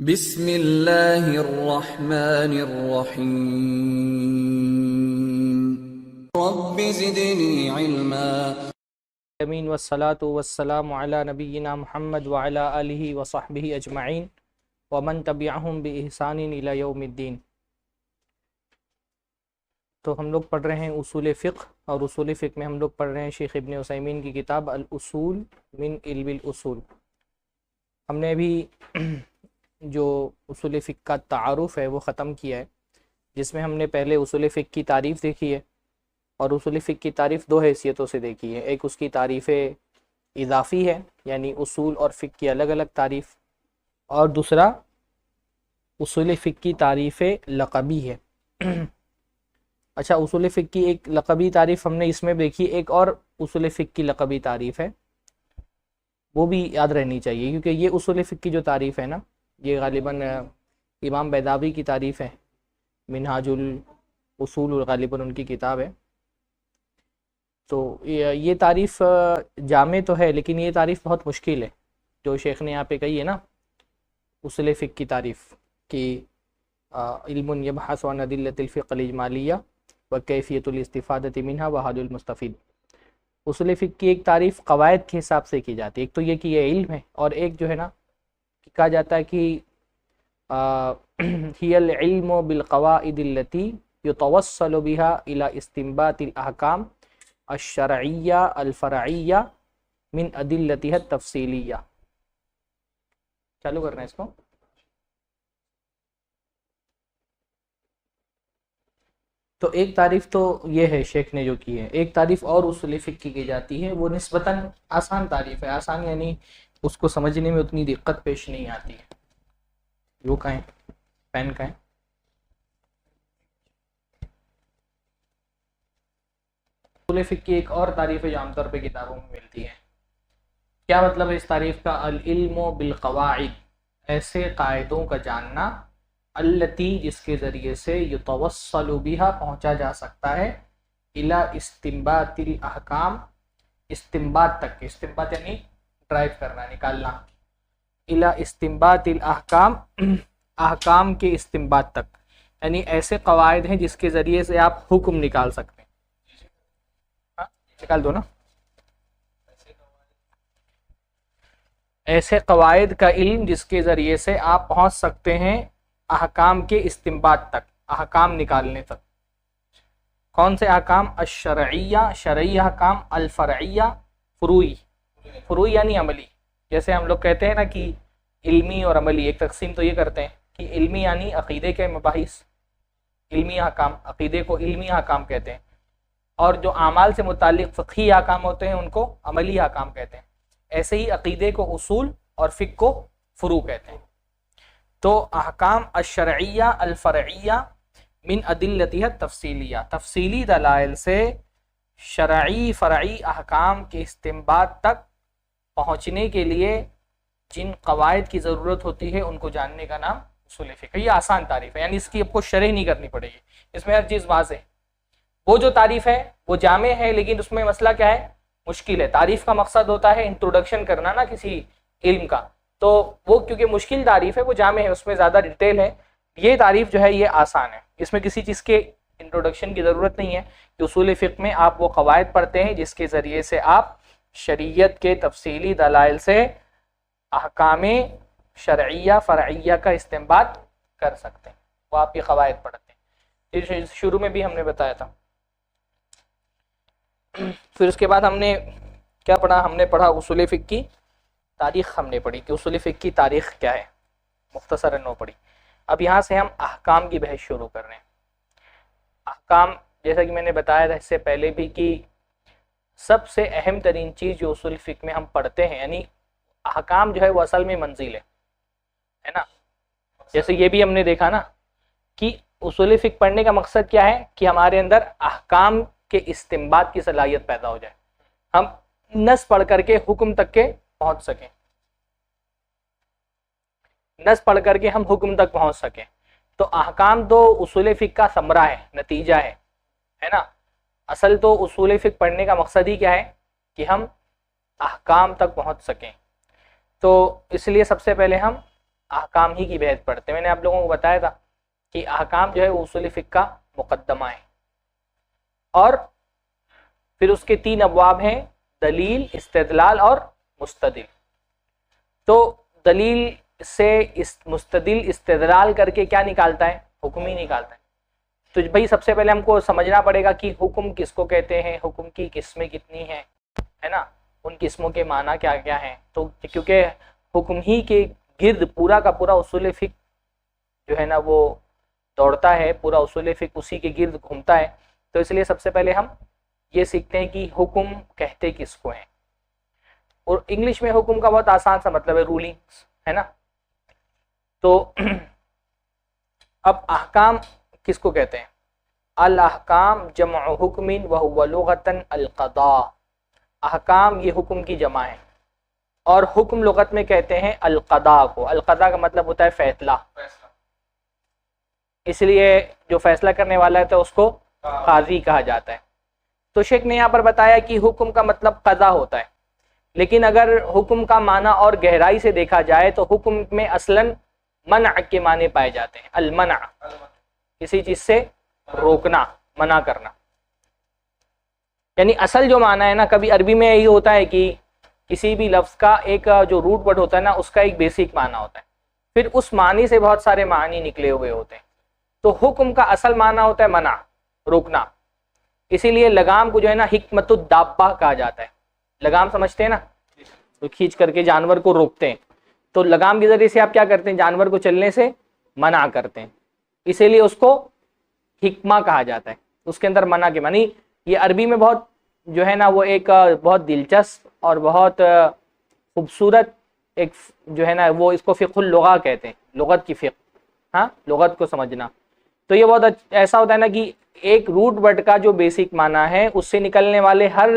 بسم اللہ الرحمن الرحیم رب زدنی علما امین والصلاة والسلام علی نبینا محمد وعلی آلہ وصحبہ اجمعین ومن تبعہم بإحسان الی یوم الدین۔ تو ہم لوگ پڑھ رہے ہیں اصول فقہ، اور اصول فقہ میں ہم لوگ پڑھ رہے ہیں شیخ ابن عثیمین کی کتاب الاصول من علم الاصول۔ ہم نے ابھی جو اصول فقہ کا تعارف ہے وہ ختم کیا ہے، جس میں ہم نے پہلے اصول فقہ کی تعریف دیکھی ہے، اور اصول فقہ کی تعریف دو حیثیتوں سے دیکھی ہے۔ ایک اس کی تعریف اضافی ہے، یعنی اصول اور فقہ کی الگ الگ تعریف، اور دوسرا اصول فقہ کی تعریف لقبی ہے۔ اچھا، اصول فقہ کی ایک لقبی تعریف ہم نے اس میں دیکھی، ایک اور اصول فقہ کی لقبی تعریف ہے، وہ بھی یاد رہنی چاہیے، کیونکہ یہ اصول فقہ کی جو تعریف ہے نا، یہ غالباً امام بیضاوی کی تعریف ہے، منہاج الاصول غالباً ان کی کتاب ہے۔ تو یہ تعریف جامع تو ہے، لیکن یہ تعریف بہت مشکل ہے جو شیخ نے یہاں پہ کہی ہے نا، اصول فقہ کی تعریف کہ علم یبحث عن ادلۃ الفقہ الاجمالیہ وکیفیۃ الاستفادۃ منہا وحد المستفید۔ اصول فقہ کی ایک تعریف قواعد کے حساب سے کی جاتی ہے، ایک تو یہ کہ یہ علم ہے، اور ایک جو ہے نا کہا جاتا ہے کہ ہی العلم بالقواعد التي يتوصل بها الى استنباط الاحکام الشرعیہ الفرعیہ من ادلتها التفصیلیہ۔ چالو کرنا ہے اس کو۔ تو ایک تعریف تو یہ ہے شیخ نے جو کی ہے، ایک تعریف اور اصول فقہ کی جاتی ہے، وہ نسبتاً آسان تعریف ہے، آسان یعنی اس کو سمجھنے میں اتنی دقت پیش نہیں آتی ہے۔ وہ کہیں پین کہیں اصول فقہ کی ایک اور تعریف ہے جو عام طور پہ کتابوں میں ملتی ہے۔ کیا مطلب ہے اس تعریف کا؟ العلم بالقواعد، ایسے قاعدوں کا جاننا، التی جس کے ذریعے سے یتوصل بها پہنچا جا سکتا ہے، الی استنباط الاحکام، استنباط تک، استنباط یعنی ڈرائیو کرنا، نکالنا، الی استنباط الاحکام، احکام کے استنباط تک، یعنی ایسے قواعد ہیں جس کے ذریعے سے آپ حکم نکال سکتے ہیں۔ نکال دو نا۔ ایسے قواعد کا علم جس کے ذریعے سے آپ پہنچ سکتے ہیں احکام کے استنباط تک، احکام نکالنے تک۔ کون سے احکام؟ الشرعیہ، شرعی احکام، الفرعیہ، فروعی، فروعی یعنی عملی۔ جیسے ہم لوگ کہتے ہیں نا کہ علمی اور عملی، ایک تقسیم تو یہ کرتے ہیں کہ علمی یعنی عقیدے کے مباحث، علمی احکام، عقیدے کو علمی احکام کہتے ہیں، اور جو اعمال سے متعلق فقہی احکام ہوتے ہیں ان کو عملی احکام کہتے ہیں۔ ایسے ہی عقیدے کو اصول اور فقہ کو فروع کہتے ہیں۔ تو احکام الشرعیہ الفرعیہ من ادلتها التفصیلیہ، تفصیلی دلائل سے شرعی فرعی احکام کے استنباط تک پہنچنے کے لیے جن قواعد کی ضرورت ہوتی ہے ان کو جاننے کا نام اصول فقہ۔ یہ آسان تعریف ہے، یعنی اس کی آپ کو شرح نہیں کرنی پڑے گی، اس میں ہر چیز واضح ہے۔ وہ جو تعریف ہے وہ جامع ہے، لیکن اس میں مسئلہ کیا ہے؟ مشکل ہے۔ تعریف کا مقصد ہوتا ہے انٹروڈکشن کرنا نا کسی علم کا، تو وہ کیونکہ مشکل تعریف ہے وہ جامع ہے، اس میں زیادہ ڈیٹیل ہے۔ یہ تعریف جو ہے یہ آسان ہے، اس میں کسی چیز کے انٹروڈکشن کی ضرورت نہیں ہے۔ کہ اصول فقہ میں آپ وہ قواعد پڑھتے ہیں جس کے ذریعے سے آپ شریعت کے تفصیلی دلائل سے احکام شرعیہ فرعیہ کا استنباط کر سکتے ہیں، وہ آپ یہ قواعد پڑھتے ہیں۔ شروع میں بھی ہم نے بتایا تھا۔ پھر اس کے بعد ہم نے کیا پڑھا؟ ہم نے پڑھا اصول فقہ کی تاریخ، ہم نے پڑھی کہ اصول فقہ کی تاریخ کیا ہے، مختصراً وہ پڑھی۔ اب یہاں سے ہم احکام کی بحث شروع کر رہے ہیں۔ احکام جیسا کہ میں نے بتایا تھا اس سے پہلے بھی کہ سب سے اہم ترین چیز جو اصول فقہ میں ہم پڑھتے ہیں، یعنی احکام جو ہے وہ اصل میں منزل ہے نا۔ جیسے یہ بھی ہم نے دیکھا نا کہ اصول فقہ پڑھنے کا مقصد کیا ہے؟ کہ ہمارے اندر احکام کے استنباط کی صلاحیت پیدا ہو جائے، ہم نص پڑھ کر کے حکم تک کے پہنچ سکیں، نص پڑھ کر کے ہم حکم تک پہنچ سکیں۔ تو احکام تو اصول فقہ کا ثمرہ ہے، نتیجہ ہے نا۔ اصل تو اصول فقہ پڑھنے کا مقصد ہی کیا ہے؟ کہ ہم احکام تک پہنچ سکیں۔ تو اس لیے سب سے پہلے ہم احکام ہی کی بحث پڑھتے ہیں. میں نے آپ لوگوں کو بتایا تھا کہ احکام جو ہے وہ اصول فقہ کا مقدمہ ہے، اور پھر اس کے 3 ابواب ہیں، دلیل، استدلال اور مستدل. تو دلیل سے مستدل استدلال کر کے کیا نکالتا ہے؟ حکم ہی نکالتا ہے. تو بھائی سب سے پہلے ہم کو سمجھنا پڑے گا کہ حکم کس کو کہتے ہیں، حکم کی قسمیں کتنی ہیں، ہے نا، ان قسموں کے معنی کیا کیا ہیں. تو کیونکہ حکم ہی کے گرد پورا کا پورا اصول فقہ جو ہے نا وہ دوڑتا ہے، پورا اصول فقہ اسی کے گرد گھومتا ہے. تو اس لیے سب سے پہلے ہم یہ سیکھتے ہیں کہ حکم کہتے کس کو ہیں. اور انگلش میں حکم کا بہت آسان سا مطلب ہے رولنگز، ہے نا. تو اب احکام کس کو کہتے ہیں؟ الاحکام جمع حکم وهو لغۃ القضاء. احکام یہ حکم کی جمع ہے، اور حکم لغت میں کہتے ہیں القضاء کو. القضاء کا مطلب ہوتا ہے فیصلہ، اس لیے جو فیصلہ کرنے والا ہے تو اس کو قاضی کہا جاتا ہے. تو شیخ نے یہاں پر بتایا کہ حکم کا مطلب قضا ہوتا ہے، لیکن اگر حکم کا معنی اور گہرائی سے دیکھا جائے تو حکم میں اصلاً منع کے معنی پائے جاتے ہیں. المنع، کسی چیز سے روکنا، منع کرنا. یعنی اصل جو معنی ہے نا، کبھی عربی میں یہی ہوتا ہے کہ کسی بھی لفظ کا ایک جو روٹ ورڈ ہوتا ہے نا، اس کا ایک بیسک معنی ہوتا ہے، پھر اس معنی سے بہت سارے معنی نکلے ہوئے ہوتے ہیں. تو حکم کا اصل معنی ہوتا ہے منع، روکنا. اسی لیے لگام کو جو ہے نا حکمت الدابہ کہا جاتا ہے. لگام سمجھتے ہیں نا، تو کھینچ کر کے جانور کو روکتے ہیں. تو لگام کے ذریعے سے آپ کیا کرتے ہیں؟ جانور کو چلنے سے منع کرتے ہیں. اسی لیے اس کو حکمہ کہا جاتا ہے. اس کے اندر منع کے معنی یہ عربی میں بہت جو ہے نا وہ ایک بہت دلچسپ اور بہت خوبصورت ایک جو ہے نا وہ اس کو فقہ اللغہ کہتے ہیں، لغت کی فقہ. ہاں، لغت کو سمجھنا. تو یہ بہت ایسا ہوتا ہے نا کہ ایک روٹ ورڈ کا جو بیسک معنی ہے اس سے نکلنے والے ہر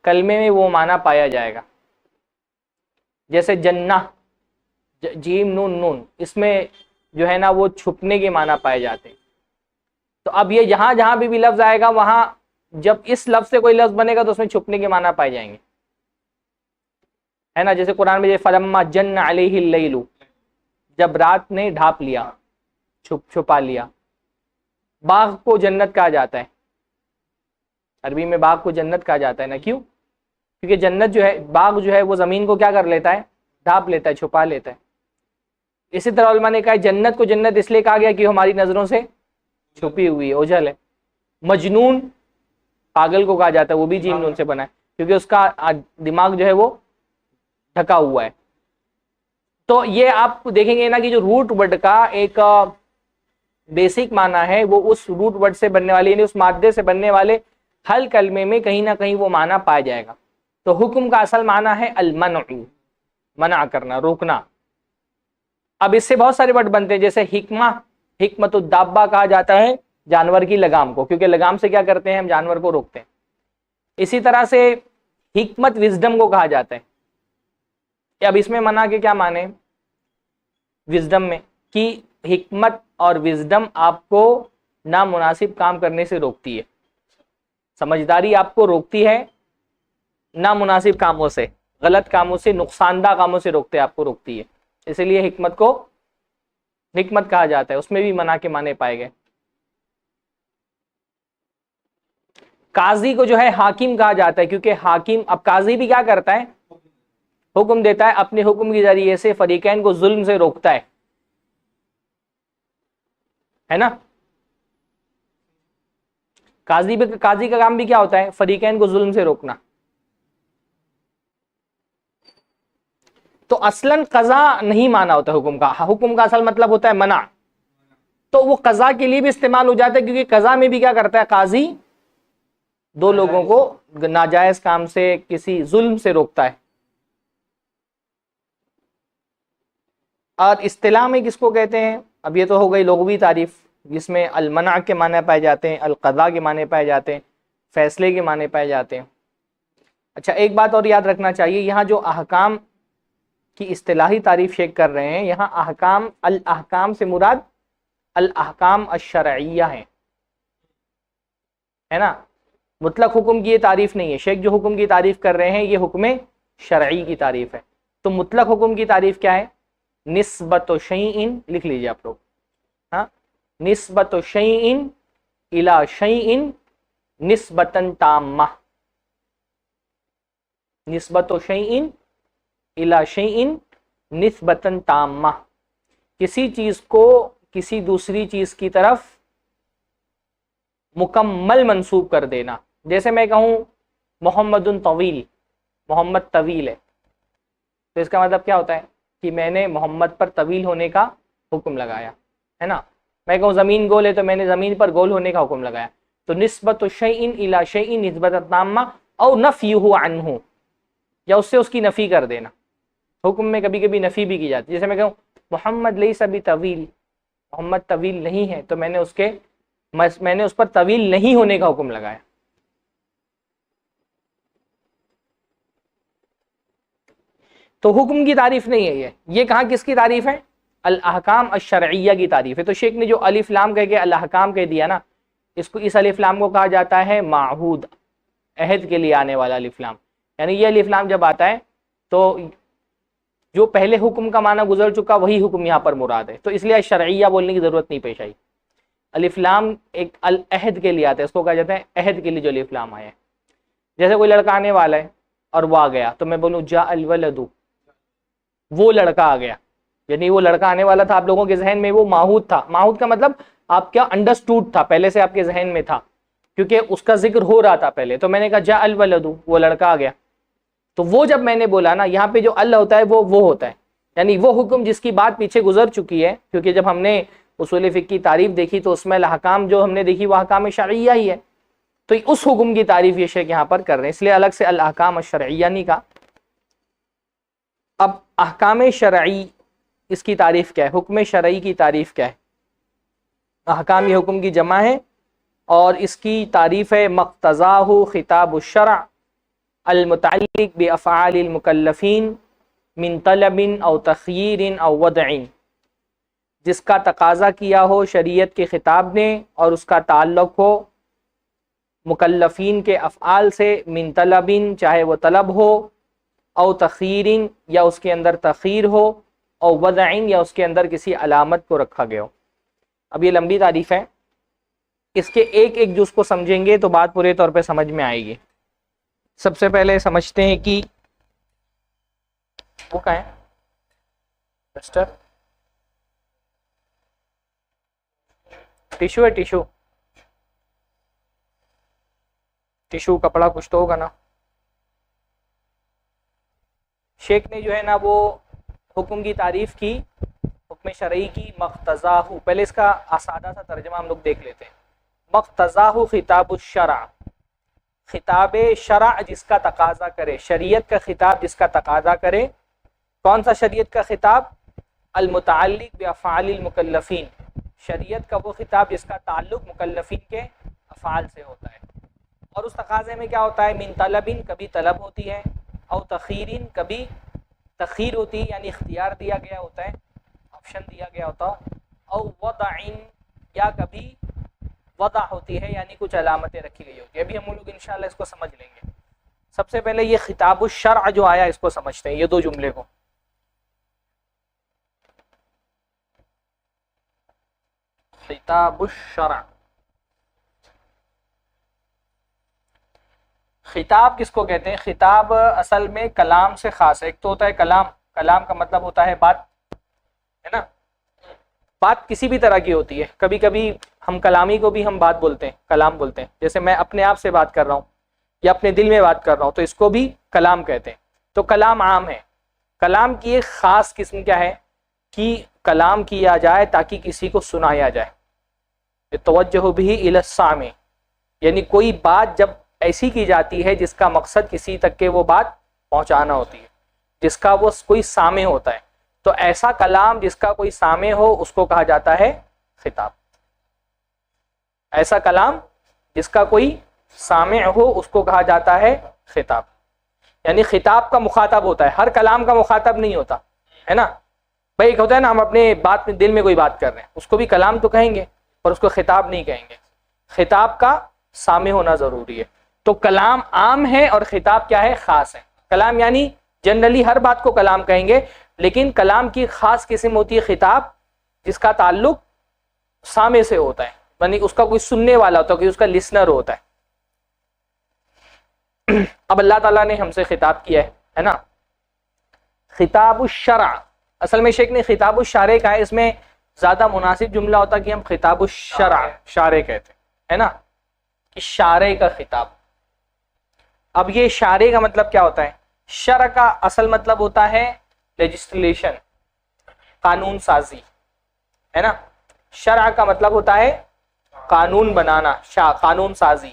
کلمے میں وہ معنی پایا جائے گا. جیسے جنہ، جیم نون نون، اس میں جو ہے نا وہ چھپنے کے معنی پائے جاتے ہیں. تو اب یہ جہاں جہاں بھی لفظ آئے گا وہاں جب اس لفظ سے کوئی لفظ بنے گا تو اس میں چھپنے کے معنی پائے جائیں گے، ہے نا. جیسے قرآن میں فلما جن علیہ اللیل، جب رات نے ڈھانپ لیا، چھپا لیا. باغ کو جنت کہا جاتا ہے، عربی میں باغ کو جنت کہا جاتا ہے نا. کیوں؟ کیونکہ جنت جو ہے، باغ جو ہے وہ زمین کو کیا کر لیتا ہے؟ ڈھانپ لیتا ہے، چھپا لیتا ہے. اسی طرح علماء نے کہا جنت کو جنت اس لیے کہا گیا کہ ہماری نظروں سے چھپی ہوئی اوجھل ہے. مجنون پاگل کو کہا جاتا ہے، وہ بھی جیم نون سے بنا ہے کیونکہ اس کا دماغ جو ہے وہ ڈھکا ہوا ہے. تو یہ آپ دیکھیں گے نا کہ جو روٹ ورڈ کا ایک بیسک معنی ہے وہ اس روٹ ورڈ سے بننے والے، یعنی اس مادے سے بننے والے ہر کلمے میں کہیں نہ کہیں وہ معنی پایا جائے گا. تو حکم کا اصل معنی ہے المنع، منع کرنا، روکنا. اب اس سے بہت سارے ورڈ بنتے ہیں، جیسے حکمہ، حکمت الدابہ کہا جاتا ہے جانور کی لگام کو، کیونکہ لگام سے کیا کرتے ہیں؟ ہم جانور کو روکتے ہیں. اسی طرح سے حکمت وزڈم کو کہا جاتا ہے. اب اس میں منع کے کیا معنی ہیں؟ وزڈم میں کہ حکمت اور وزڈم آپ کو نامناسب کام کرنے سے روکتی ہے. سمجھداری آپ کو روکتی ہے نامناسب کاموں سے، غلط کاموں سے، نقصان دہ کاموں سے روکتے، آپ کو روکتی ہے. اسی لیے حکمت کو حکمت کہا جاتا ہے. اس میں بھی منع کے معنی پائے گئے. قاضی کو جو ہے حاکم کہا جاتا ہے، کیونکہ حاکم، اب قاضی بھی کیا کرتا ہے؟ حکم دیتا ہے، اپنے حکم کے ذریعے سے فریقین کو ظلم سے روکتا ہے نا. قاضی کا کام بھی کیا ہوتا ہے؟ فریقین کو ظلم سے روکنا. تو اصلاً قضا نہیں مانا ہوتا حکم کا. حکم کا اصل مطلب ہوتا ہے منع. تو وہ قضا کے لیے بھی استعمال ہو جاتا ہے، کیونکہ قضا میں بھی کیا کرتا ہے قاضی؟ دو لوگوں کو ناجائز کام سے، کسی ظلم سے روکتا ہے. اور اصطلاح میں کس کو کہتے ہیں؟ اب یہ تو ہو گئی لغوی تعریف، جس میں المنع کے معنی پائے جاتے ہیں، القضاء کے معنی پائے جاتے ہیں، فیصلے کے معنی پائے جاتے ہیں. اچھا، ایک بات اور یاد رکھنا چاہیے، یہاں جو احکام کی اصطلاحی تعریف شیخ کر رہے ہیں، یہاں احکام، الاحکام سے مراد الاحکام الشرعیہ ہیں، ہے نا. مطلق حکم کی یہ تعریف نہیں ہے. شیخ جو حکم کی تعریف کر رہے ہیں یہ حکم شرعی کی تعریف ہے. تو مطلق حکم کی تعریف کیا ہے؟ نسبت شیئن لکھ لیجیے آپ لوگ، ہاں، نسبت شیئن الی شیئن نسبتاً تامہ، نسبت شیئن الی شیئن نسبتاً تامہ، کسی چیز کو کسی دوسری چیز کی طرف مکمل منسوب کر دینا. جیسے میں کہوں محمد طویل، محمد طویل ہے، تو اس کا مطلب کیا ہوتا ہے کہ میں نے محمد پر طویل ہونے کا حکم لگایا ہے نا. میں کہوں زمین گول ہے تو میں نے زمین پر گول ہونے کا حکم لگایا. تو نسبت شیئن الی شیئن نسبت تامہ او نفیہ عنہ، یا اس سے اس کی نفی کر دینا. حکم میں کبھی کبھی نفی بھی کی جاتی ہے. جیسے میں کہوں محمد لیس بطویل، محمد طویل نہیں ہے، تو میں نے اس پر طویل نہیں ہونے کا حکم لگایا. تو حکم کی تعریف نہیں ہے یہ کہاں کس کی تعریف ہے؟ الاحکام الشرعیہ کی تعریف ہے. تو شیخ نے جو الف لام کہہ کے الاحکام کہہ دیا نا، اس الف لام کو کہا جاتا ہے معہود، عہد کے لیے آنے والا الف لام. یعنی یہ الف لام جب آتا ہے تو جو پہلے حکم کا معنی گزر چکا وہی حکم یہاں پر مراد ہے. تو اس لیے شرعیہ بولنے کی ضرورت نہیں پیش آئی. الف لام ایک العہد کے لیے آتا ہے، اس کو کہا جاتا ہے عہد کے لیے جو الف لام آیا ہے. جیسے کوئی لڑکا آنے والا ہے اور وہ آ گیا، تو میں بولوں جاء الولد، وہ لڑکا آ گیا. یعنی وہ لڑکا آنے والا تھا آپ لوگوں کے ذہن میں، وہ معہود تھا. معہود کا مطلب آپ کیا انڈرسٹوڈ تھا، پہلے سے آپ کے ذہن میں تھا، کیونکہ اس کا ذکر ہو رہا تھا پہلے. تو میں نے کہا جاء الولد، وہ لڑکا آ گیا. تو وہ جب میں نے بولا نا، یہاں پہ جو ال ہوتا ہے وہ ہوتا ہے، یعنی وہ حکم جس کی بات پیچھے گزر چکی ہے. کیونکہ جب ہم نے اصول فقہ کی تعریف دیکھی تو اس میں الاحکام جو ہم نے دیکھی وہ احکام شرعیہ ہی ہے. تو اس حکم کی تعریف یہ شیخ یہاں پر کر رہے ہیں، اس لیے الگ سے الاحکام الشرعیہ نہیں کہا. اب احکام شرعی اس کی تعریف کیا ہے؟ حکم شرعی کی تعریف کیا ہے؟ احکام یہ حکم کی جمع ہے، اور اس کی تعریف ہے مقتضاہ خطاب الشرع المتعلق بافعال المکلفین من طلب او تخییر او وضع، جس کا تقاضا کیا ہو شریعت کے خطاب نے اور اس کا تعلق ہو مکلفین کے افعال سے، من طلب چاہے وہ طلب ہو، او تخییر یا اس کے اندر تخیر ہو، او وضع یا اس کے اندر کسی علامت کو رکھا گیا ہو. اب یہ لمبی تعریف ہے، اس کے ایک ایک جز کو سمجھیں گے تو بات پورے طور پہ سمجھ میں آئے گی. سب سے پہلے سمجھتے ہیں کہ وہ کہاں ہے مسٹر ٹیشو ہے، ٹیشو کپڑا کچھ تو ہوگا نا. شیخ نے جو ہے نا وہ حکم کی تعریف کی، حکم شرعی کی مقتضاہ. پہلے اس کا سادہ سا ترجمہ ہم لوگ دیکھ لیتے ہیں. مقتضاہ خطاب الشرع، خطاب شرع جس کا تقاضا کرے، شریعت کا خطاب جس کا تقاضا کرے. کون سا شریعت کا خطاب؟ المتعلق بافعال المکلفین، شریعت کا وہ خطاب جس کا تعلق مکلفین کے افعال سے ہوتا ہے. اور اس تقاضے میں کیا ہوتا ہے؟ من طلبین، کبھی طلب ہوتی ہے، او تخیرین، کبھی تخیر ہوتی ہے یعنی اختیار دیا گیا ہوتا ہے، آپشن دیا گیا ہوتا، او وضعین یا کبھی وضع ہوتی ہے یعنی کچھ علامتیں رکھی گئی ہوتی ہے. ابھی ہم لوگ انشاءاللہ اس کو سمجھ لیں گے. سب سے پہلے یہ خطاب الشرع جو آیا اس کو سمجھتے ہیں، یہ دو جملے کو. خطاب الشرع، خطاب کس کو کہتے ہیں؟ خطاب اصل میں کلام سے خاص ہے. ایک تو ہوتا ہے کلام، کلام کا مطلب ہوتا ہے بات، ہے نا. بات کسی بھی طرح کی ہوتی ہے. کبھی کبھی ہم کلامی کو بھی ہم بات بولتے ہیں، کلام بولتے ہیں. جیسے میں اپنے آپ سے بات کر رہا ہوں یا اپنے دل میں بات کر رہا ہوں تو اس کو بھی کلام کہتے ہیں. تو کلام عام ہے. کلام کی ایک خاص قسم کیا ہے کہ کلام کیا جائے تاکہ کسی کو سنایا جائے. توجہ بھی الی السامع، یعنی کوئی بات جب ایسی کی جاتی ہے جس کا مقصد کسی تک کے وہ بات پہنچانا ہوتی ہے، جس کا وہ کوئی سامع ہوتا ہے. تو ایسا کلام جس کا کوئی سامع ہو اس کو کہا جاتا ہے خطاب. ایسا کلام جس کا کوئی سامع ہو اس کو کہا جاتا ہے خطاب. یعنی خطاب کا مخاطب ہوتا ہے، ہر کلام کا مخاطب نہیں ہوتا ہے نا. بھائی ایک ہوتا ہے نا ہم اپنے بات میں دل میں کوئی بات کر رہے ہیں، اس کو بھی کلام تو کہیں گے پر اس کو خطاب نہیں کہیں گے. خطاب کا سامع ہونا ضروری ہے. تو کلام عام ہے اور خطاب کیا ہے؟ خاص ہے. کلام یعنی جنرلی ہر بات کو کلام کہیں گے، لیکن کلام کی خاص قسم ہوتی ہے خطاب جس کا تعلق سامع سے ہوتا ہے، یعنی اس کا کوئی سننے والا ہوتا ہے، کوئی اس کا لسنر ہوتا ہے۔ اب اللہ تعالیٰ نے ہم سے خطاب کیا ہے نا، خطاب الشرع، اصل میں شیخ نے خطاب الشارع کہا ہے، اس میں زیادہ مناسب جملہ ہوتا کہ ہم خطاب الشرع شارع کہتے ہیں نا، کہ شارع کا خطاب۔ اب یہ شارع کا مطلب کیا ہوتا ہے؟ شرع کا اصل مطلب ہوتا ہے لیجسلیشن، قانون سازی، ہے نا۔ شرع کا مطلب ہوتا ہے قانون بنانا، قانون سازی،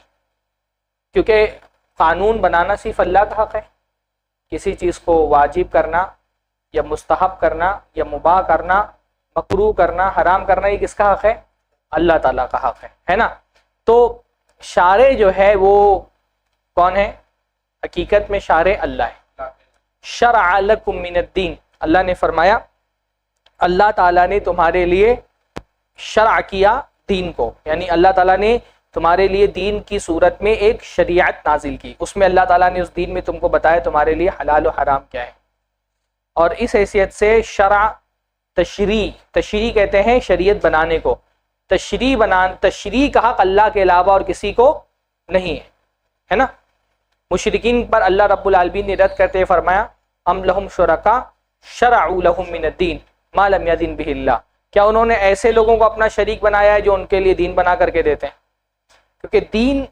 کیونکہ قانون بنانا صرف اللہ کا حق ہے، کسی چیز کو واجب کرنا یا مستحب کرنا یا مباح کرنا، مکروہ کرنا، حرام کرنا، یہ کس کا حق ہے؟ اللہ تعالیٰ کا حق ہے نا۔ تو شارع جو ہے وہ کون ہے؟ حقیقت میں شارع اللہ ہے۔ شرع لکم من الدین، اللہ نے فرمایا اللہ تعالیٰ نے تمہارے لیے شرع کیا دین کو، یعنی اللہ تعالیٰ نے تمہارے لیے دین کی صورت میں ایک شریعت نازل کی، اس میں اللہ تعالیٰ نے اس دین میں تم کو بتایا تمہارے لیے حلال و حرام کیا ہے۔ اور اس حیثیت سے شرع تشریع کہتے ہیں شریعت بنانے کو، تشریع کا حق اللہ کے علاوہ اور کسی کو نہیں ہے نا۔ مشرکین پر اللہ رب العالمین نے رد کرتے فرمایا ام لہم شرکاء شرعوا لہم من الدین ما لم یأذن بہ اللہ، کیا انہوں نے ایسے لوگوں کو اپنا شریک بنایا ہے جو ان کے لیے دین بنا کر کے دیتے ہیں؟ کیونکہ دین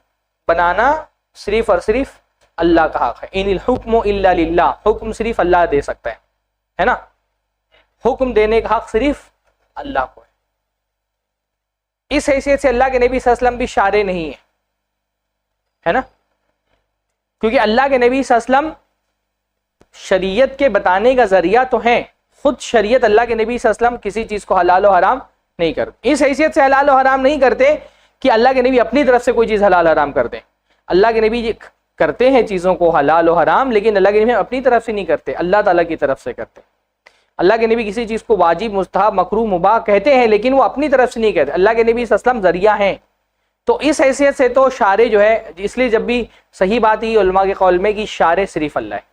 بنانا صرف اور صرف اللہ کا حق ہے، ان الحکم الا للہ، حکم صرف اللہ دے سکتا ہے نا، حکم دینے کا حق صرف اللہ کو ہے۔ اس حیثیت سے اللہ کے نبی صلی اللہ علیہ وسلم بھی شارع نہیں ہے نا، کیونکہ اللہ کے نبی صلی اللہ علیہ وسلم شریعت کے بتانے کا ذریعہ تو ہیں، خود شریعت اللہ کے نبی صلی اللہ علیہ وسلم کسی چیز کو حلال و حرام نہیں کرتے، اس حیثیت سے حلال و حرام نہیں کرتے کہ اللہ کے نبی اپنی طرف سے کوئی چیز حلال حرام کر دیں۔ اللہ کے نبی کرتے ہیں چیزوں کو حلال و حرام، لیکن اللہ کے نبی اپنی طرف سے نہیں کرتے، اللہ تعالیٰ کی طرف سے کرتے۔ اللہ کے نبی کسی چیز کو واجب، مستحب، مکروہ، مباح کہتے ہیں، لیکن وہ اپنی طرف سے نہیں کہتے، اللہ کے نبی صلی اللہ علیہ وسلم ذریعہ ہیں۔ تو اس حیثیت سے تو شارع جو ہے، اس لیے جب بھی صحیح بات ہی علماء کے قول میں کہ شارع صرف اللہ ہے۔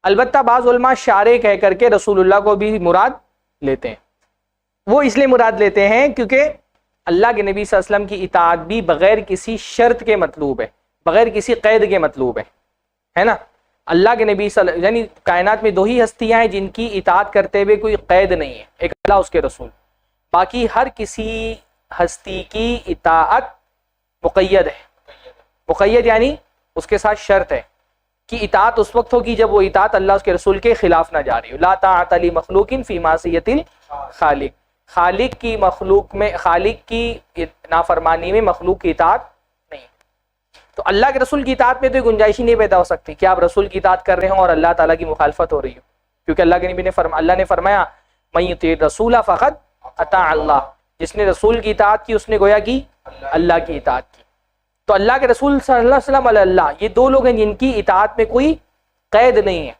البتہ بعض علماء شارع کہہ کر کے رسول اللہ کو بھی مراد لیتے ہیں، وہ اس لیے مراد لیتے ہیں کیونکہ اللہ کے نبی صلی اللہ علیہ وسلم کی اطاعت بھی بغیر کسی شرط کے مطلوب ہے، بغیر کسی قید کے مطلوب ہے نا۔ اللہ کے نبی یعنی کائنات میں دو ہی ہستیاں ہیں جن کی اطاعت کرتے ہوئے کوئی قید نہیں ہے، ایک اللہ، اس کے رسول، باقی ہر کسی ہستی کی اطاعت مقید ہے۔ مقید یعنی اس کے ساتھ شرط ہے کہ اطاعت اس وقت ہوگی جب وہ اطاعت اللہ اس کے رسول کے خلاف نہ جاری ہو۔ لا طاعت لمخلوق فی معصیۃ الخالق، خالق کی مخلوق میں، خالق کی نافرمانی میں مخلوق کی اطاعت نہیں۔ تو اللہ کے رسول کی اطاعت میں تو گنجائش ہی نہیں پیدا ہو سکتی کہ آپ رسول کی اطاعت کر رہے ہوں اور اللہ تعالیٰ کی مخالفت ہو رہی ہو، کیونکہ اللہ کے نبی نے اللہ نے فرمایا من یطیع الرسول فقد اطاع اللہ، جس نے رسول کی اطاعت کی اس نے گویا کی اللہ کی اطاعت کی۔ تو اللہ کے رسول صلی اللہ علیہ وسلم اللہ، یہ دو لوگ ہیں جن کی اطاعت میں کوئی قید نہیں ہے،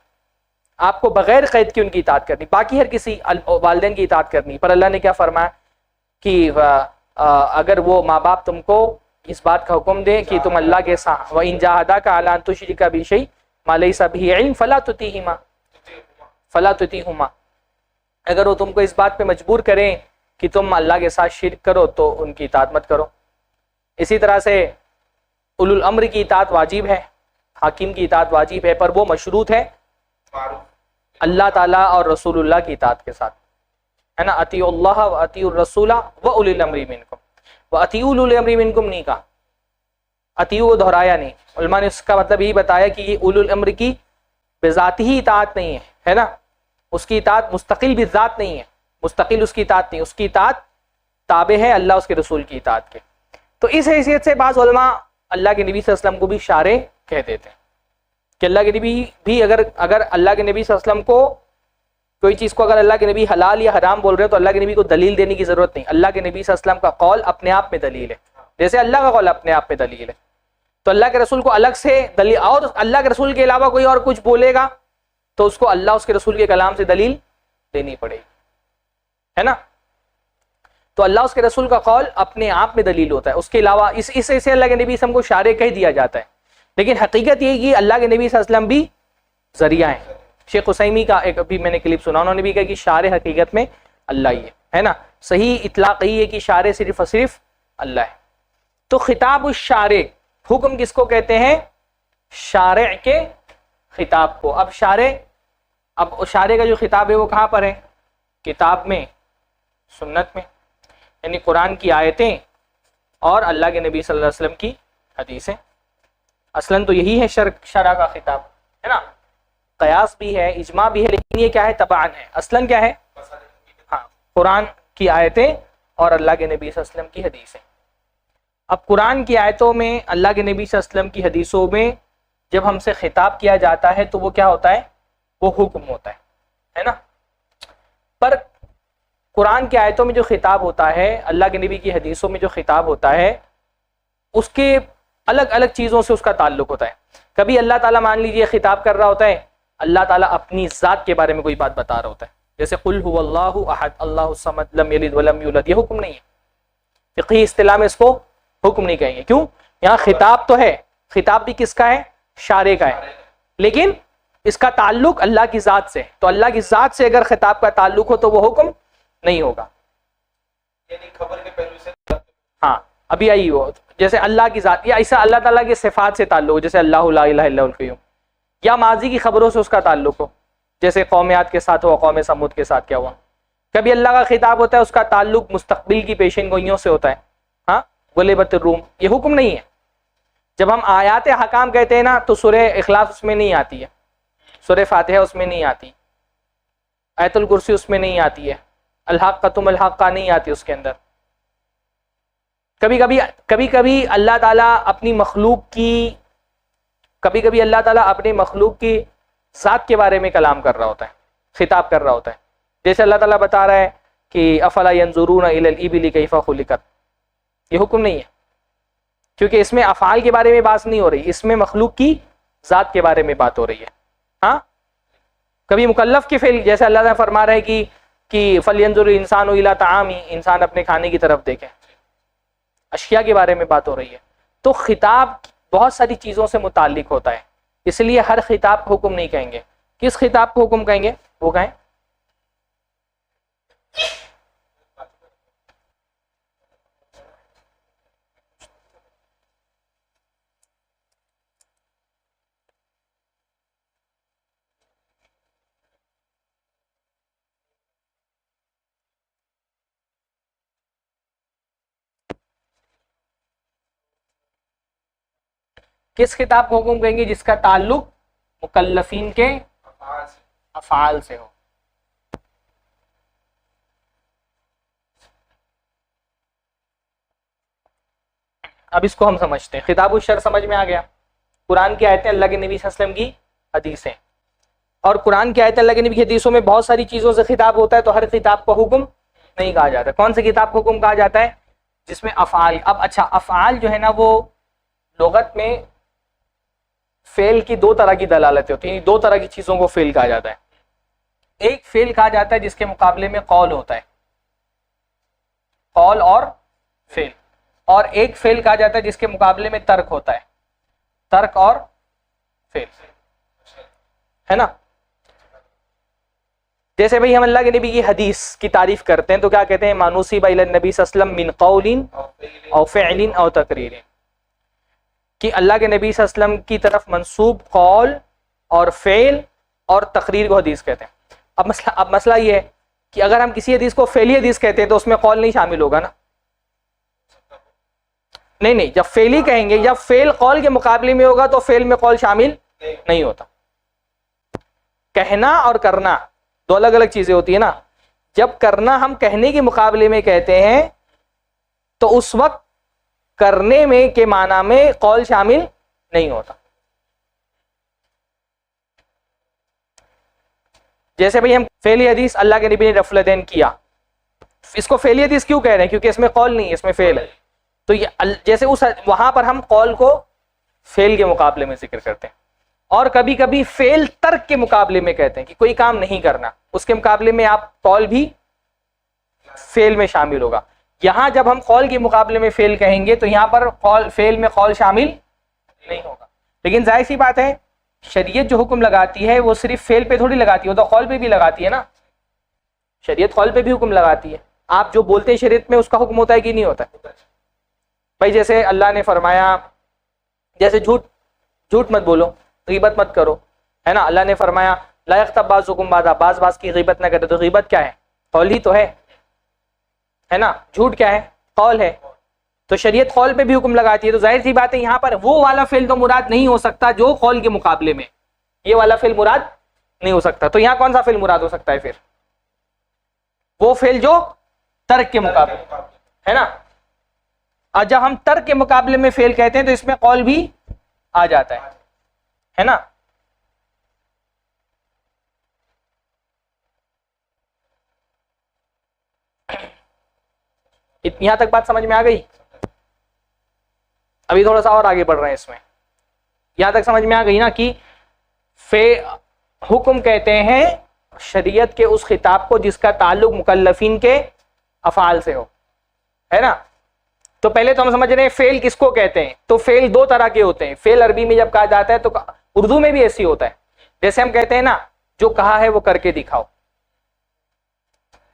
آپ کو بغیر قید کی ان کی اطاعت کرنی، باقی ہر کسی والدین کی اطاعت کرنی۔ پر اللہ نے کیا فرمایا کہ اگر وہ ماں باپ تم کو اس بات کا حکم دیں کہ تم اللہ کے ساتھ وَإِن جَاهَدَاكَ عَلَىٰ أَن تُشْرِكَ بِي شَيْئًا مَا لَيْسَ بِهِ عِلْمٌ فَلَا تُطِعْهُمَا، اگر وہ تم کو اس بات پہ مجبور کریں کہ تم اللہ کے ساتھ شرک کرو تو ان کی اطاعت مت کرو۔ اسی طرح سے اولو الامر کی اطاعت واجب ہے، حاکم کی اطاعت واجب ہے، پر وہ مشروط ہے اللہ تعالیٰ اور رسول اللہ کی اطاعت کے ساتھ، ہے نا۔ اطیعوا اللہ و اطیعوا الرسول و اولی الامر منکم، و اطیعوا اولی الامر منکم نہیں کہا، اطیعوا کو دہرایا نہیں۔ علماء نے اس کا مطلب یہی بتایا کہ یہ اولی الامر کی بذات ہی اطاعت نہیں ہے نا، اس کی اطاعت مستقل بذات نہیں ہے، مستقل اس کی اطاعت نہیں، اس کی اطاعت تابع ہے اللہ اس کے رسول کی اطاعت کے۔ تو اس حیثیت سے بعض علماء اللہ کے نبی صلی اللہ علیہ وسلم کو بھی شارع کہہ دیتے ہیں کہ اللہ کے نبی بھی اگر اللہ کے نبی صلی اللہ علیہ وسلم کو کوئی چیز کو اگر اللہ کے نبی حلال یا حرام بول رہے ہیں تو اللہ کے نبی کو دلیل دینے کی ضرورت نہیں، اللہ کے نبی صلی اللہ علیہ وسلم کا قول اپنے آپ میں دلیل ہے، جیسے اللہ کا قول اپنے آپ میں دلیل ہے۔ تو اللہ کے رسول کو الگ سے دلیل، اور اللہ کے رسول کے علاوہ کوئی اور کچھ بولے گا تو اس کو اللہ اس کے رسول کے کلام سے دلیل دینی پڑے گی، ہے نا۔ تو اللہ اس کے رسول کا قول اپنے آپ میں دلیل ہوتا ہے، اس کے علاوہ اس سے اللہ کے نبی صلی اللہ علیہ وسلم کو شارع کہہ دیا جاتا ہے، لیکن حقیقت یہ ہے کہ اللہ کے نبی صلی اللہ علیہ وسلم بھی ذریعہ ہیں، شیخ عثیمی کا ایک ابھی میں نے کلپ سنا، انہوں نے بھی کہا کہ شارع حقیقت میں اللہ ہی ہے نا، صحیح اطلاق یہی ہے کہ شارع صرف اور صرف اللہ ہے۔ تو خطاب الشارع، حکم کس کو کہتے ہیں؟ شارع کے خطاب کو۔ اب شارع کا جو خطاب ہے وہ کہاں پر ہے؟ کتاب میں، سنت میں، یعنی قرآن کی آیتیں اور اللہ کے نبی صلی اللہ علیہ وسلم کی حدیثیں۔ اصلاً تو یہی ہے شرع کا خطاب، ہے نا، قیاس بھی ہے، اجماع بھی ہے، لیکن یہ کیا ہے؟ تبعاً ہے۔ اصلاً کیا ہے؟ ہاں، قرآن کی آیتیں اور اللہ کے نبی صلی اللہ علیہ وسلم کی حدیثیں۔ اب قرآن کی آیتوں میں، اللہ کے نبی صلی اللہ علیہ وسلم کی حدیثوں میں جب ہم سے خطاب کیا جاتا ہے تو وہ کیا ہوتا ہے؟ وہ حکم ہوتا ہے نا۔ پر قرآن کی آیتوں میں جو خطاب ہوتا ہے، اللہ کے نبی کی حدیثوں میں جو خطاب ہوتا ہے، اس کے الگ الگ چیزوں سے اس کا تعلق ہوتا ہے۔ کبھی اللہ تعالیٰ مان لیجئے خطاب کر رہا ہوتا ہے، اللہ تعالیٰ اپنی ذات کے بارے میں کوئی بات بتا رہا ہوتا ہے، جیسے قل هو اللہ احد اللہ الصمد لم یلد ولم یولد، یہ حکم نہیں ہے، فقہی اصطلاح میں اس کو حکم نہیں کہیں گے۔ کیوں؟ یہاں خطاب تو ہے، خطاب بھی کس کا ہے؟ شارع کا ہے، لیکن اس کا تعلق اللہ کی ذات سے، تو اللہ کی ذات سے اگر خطاب کا تعلق ہو تو وہ حکم نہیں ہوگا، یعنی خبر کے پہلو سے۔ ہاں ابھی آئی ہو، جیسے اللہ کی ذات، یا ایسا اللہ تعالیٰ کی صفات سے تعلق ہو، جیسے اللہ لا الہ الا القیوم، یا ماضی کی خبروں سے اس کا تعلق ہو، جیسے قوم عاد کے ساتھ ہوا، قوم سمود کے ساتھ کیا ہوا۔ کبھی اللہ کا خطاب ہوتا ہے، اس کا تعلق مستقبل کی پیشین گوئیوں سے ہوتا ہے، ہاں، غلبت الروم، یہ حکم نہیں ہے۔ جب ہم آیات حکام کہتے ہیں نا تو سورہ اخلاص اس میں نہیں آتی ہے، سورہ فاتحہ اس میں نہیں آتی، آیت الکرسی اس میں نہیں آتی ہے، الحاقۃ الحاقہ نہیں آتی اس کے اندر۔ کبھی کبھی اللہ تعالیٰ اپنی مخلوق کی ذات کے بارے میں کلام کر رہا ہوتا ہے، خطاب کر رہا ہوتا ہے، جیسے اللہ تعالیٰ بتا رہا ہے کہ افلا ينظرون الى الابل كيف خلقت، یہ حکم نہیں ہے، کیونکہ اس میں افعال کے بارے میں بات نہیں ہو رہی، اس میں مخلوق کی ذات کے بارے میں بات ہو رہی ہے۔ ہاں، کبھی مکلف کے فعل، جیسے اللہ تعالیٰ فرما رہا ہے کہ فلینظر الانسان الی طعامہ، انسان اپنے کھانے کی طرف دیکھے، اشیاء کے بارے میں بات ہو رہی ہے۔ تو خطاب بہت ساری چیزوں سے متعلق ہوتا ہے، اس لیے ہر خطاب کو حکم نہیں کہیں گے۔ کس خطاب کو حکم کہیں گے؟ وہ کہیں کس خطاب کو حکم کہیں گے؟ جس کا تعلق مکلفین کے افعال سے ہو۔ اب اس کو ہم سمجھتے ہیں، خطاب الشرع سمجھ میں آ گیا، قرآن کی آیتیں، اللہ کے نبی صلی اللہ علیہ وسلم کی حدیثیں، اور قرآن کی آیتیں، اللہ کے نبی کی حدیثوں میں بہت ساری چیزوں سے خطاب ہوتا ہے، تو ہر خطاب کو حکم نہیں کہا جاتا۔ کون سے کتاب کو حکم کہا جاتا ہے؟ جس میں افعال، اب اچھا افعال جو ہے نا وہ لغت میں فعل کی دو طرح کی دلالتیں ہوتی ہیں، دو طرح کی چیزوں کو فعل کہا جاتا ہے۔ ایک فعل کہا جاتا ہے جس کے مقابلے میں قول ہوتا ہے، قول اور فعل، اور ایک فعل کہا جاتا ہے جس کے مقابلے میں ترک ہوتا ہے، ترک اور فعل، ہے نا۔ جیسے بھئی ہم اللہ کے نبی کی حدیث کی تعریف کرتے ہیں تو کیا کہتے ہیں؟ ما نسب الی النبی صلی اللہ علیہ وسلم من قول او فعل او تقریر، کہ اللہ کے نبی صلی اللہ علیہ وسلم کی طرف منسوب قول اور فعل اور تقریر کو حدیث کہتے ہیں۔ اب مسئلہ یہ ہے کہ اگر ہم کسی حدیث کو فعلی حدیث کہتے ہیں تو اس میں قول نہیں شامل ہوگا نا، نہیں، جب فعلی کہیں گے، جب فعل قول کے مقابلے میں ہوگا تو فعل میں قول شامل نہیں ہوتا۔ کہنا اور کرنا دو الگ الگ چیزیں ہوتی ہیں نا۔ جب کرنا ہم کہنے کے مقابلے میں کہتے ہیں تو اس وقت کرنے میں کے معنی میں قول شامل نہیں ہوتا۔ جیسے بھئی ہم فعلی حدیث، اللہ کے نبی نے رفع الیدین کیا، اس کو فعلی حدیث کیوں کہہ رہے ہیں؟ کیونکہ اس میں قول نہیں ہے، اس میں فعل ہے، تو یہ جیسے وہاں پر ہم قول کو فعل کے مقابلے میں ذکر کرتے ہیں، اور کبھی کبھی فعل ترک کے مقابلے میں کہتے ہیں کہ کوئی کام نہیں کرنا، اس کے مقابلے میں آپ قول بھی فعل میں شامل ہوگا۔ یہاں جب ہم قول کے مقابلے میں فعل کہیں گے تو یہاں پر فعل میں قول شامل نہیں ہوگا، لیکن ظاہر سی بات ہے شریعت جو حکم لگاتی ہے وہ صرف فعل پہ تھوڑی لگاتی ہے، وہ تو قول پہ بھی لگاتی ہے نا، شریعت قول پہ بھی حکم لگاتی ہے. آپ جو بولتے ہیں شریعت میں اس کا حکم ہوتا ہے کہ نہیں ہوتا ہے؟ بھائی جیسے اللہ نے فرمایا، جیسے جھوٹ مت بولو، غیبت مت کرو، ہے نا. اللہ نے فرمایا لا یغتب بعضکم بعضا، بعض کی غیبت نہ کرے. تو غیبت کیا ہے؟ قول ہی تو ہے نا. جھوٹ کیا ہے؟ قول ہے. تو شریعت قول پہ بھی حکم لگاتی ہے. تو ظاہر سی بات ہے یہاں پر وہ والا فعل تو مراد نہیں ہو سکتا جو قول کے مقابلے میں، یہ والا فعل مراد نہیں ہو سکتا. تو یہاں کون سا فعل مراد ہو سکتا ہے پھر؟ وہ فعل جو ترک کے مقابلے ہے نا. اور جب ہم ترک کے مقابلے میں فعل کہتے ہیں تو اس میں قول بھی آ جاتا ہے نا. یہاں تک بات سمجھ میں آ گئی؟ ابھی تھوڑا سا اور آگے بڑھ رہے ہیں اس میں. یہاں تک سمجھ میں آ گئی نا کہ حکم کہتے ہیں شریعت کے اس خطاب کو جس کا تعلق مکلفین کے افعال سے ہو، ہے نا. تو پہلے تو ہم سمجھ رہے ہیں فعل کس کو کہتے ہیں. تو فعل دو طرح کے ہوتے ہیں. فعل عربی میں جب کہا جاتا ہے تو اردو میں بھی ایسی ہوتا ہے. جیسے ہم کہتے ہیں نا جو کہا ہے وہ کر کے دکھاؤ،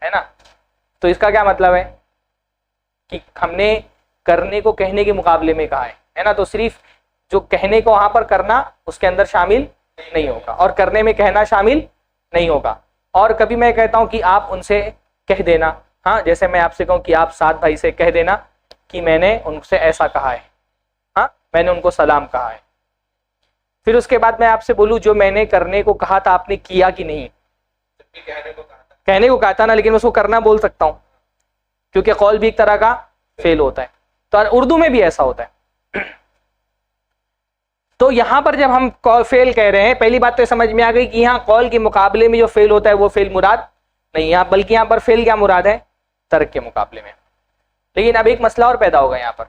ہے نا. تو اس کا کیا مطلب ہے کہ ہم نے کرنے کو کہنے کے مقابلے میں کہا ہے نا. تو صرف جو کہنے کو وہاں پر کرنا اس کے اندر شامل نہیں ہوگا، اور کرنے میں کہنا شامل نہیں ہوگا. اور کبھی میں کہتا ہوں کہ آپ ان سے کہہ دینا، ہاں جیسے میں آپ سے کہوں کہ آپ سعد بھائی سے کہہ دینا کہ میں نے ان سے ایسا کہا ہے، ہاں میں نے ان کو سلام کہا ہے. پھر اس کے بعد میں آپ سے بولوں جو میں نے کرنے کو کہا تھا آپ نے کیا کہ نہیں؟ کہنے کو کہا تھا نا، لیکن اس کو کرنا بول سکتا ہوں کیونکہ قول بھی ایک طرح کا فعل ہوتا ہے. تو اردو میں بھی ایسا ہوتا ہے. تو یہاں پر جب ہم فعل کہہ رہے ہیں، پہلی بات تو سمجھ میں آ گئی کہ یہاں قول کے مقابلے میں جو فعل ہوتا ہے وہ فعل مراد نہیں یہاں، بلکہ یہاں پر فعل کیا مراد ہے؟ ترک کے مقابلے میں. لیکن اب ایک مسئلہ اور پیدا ہوگا یہاں پر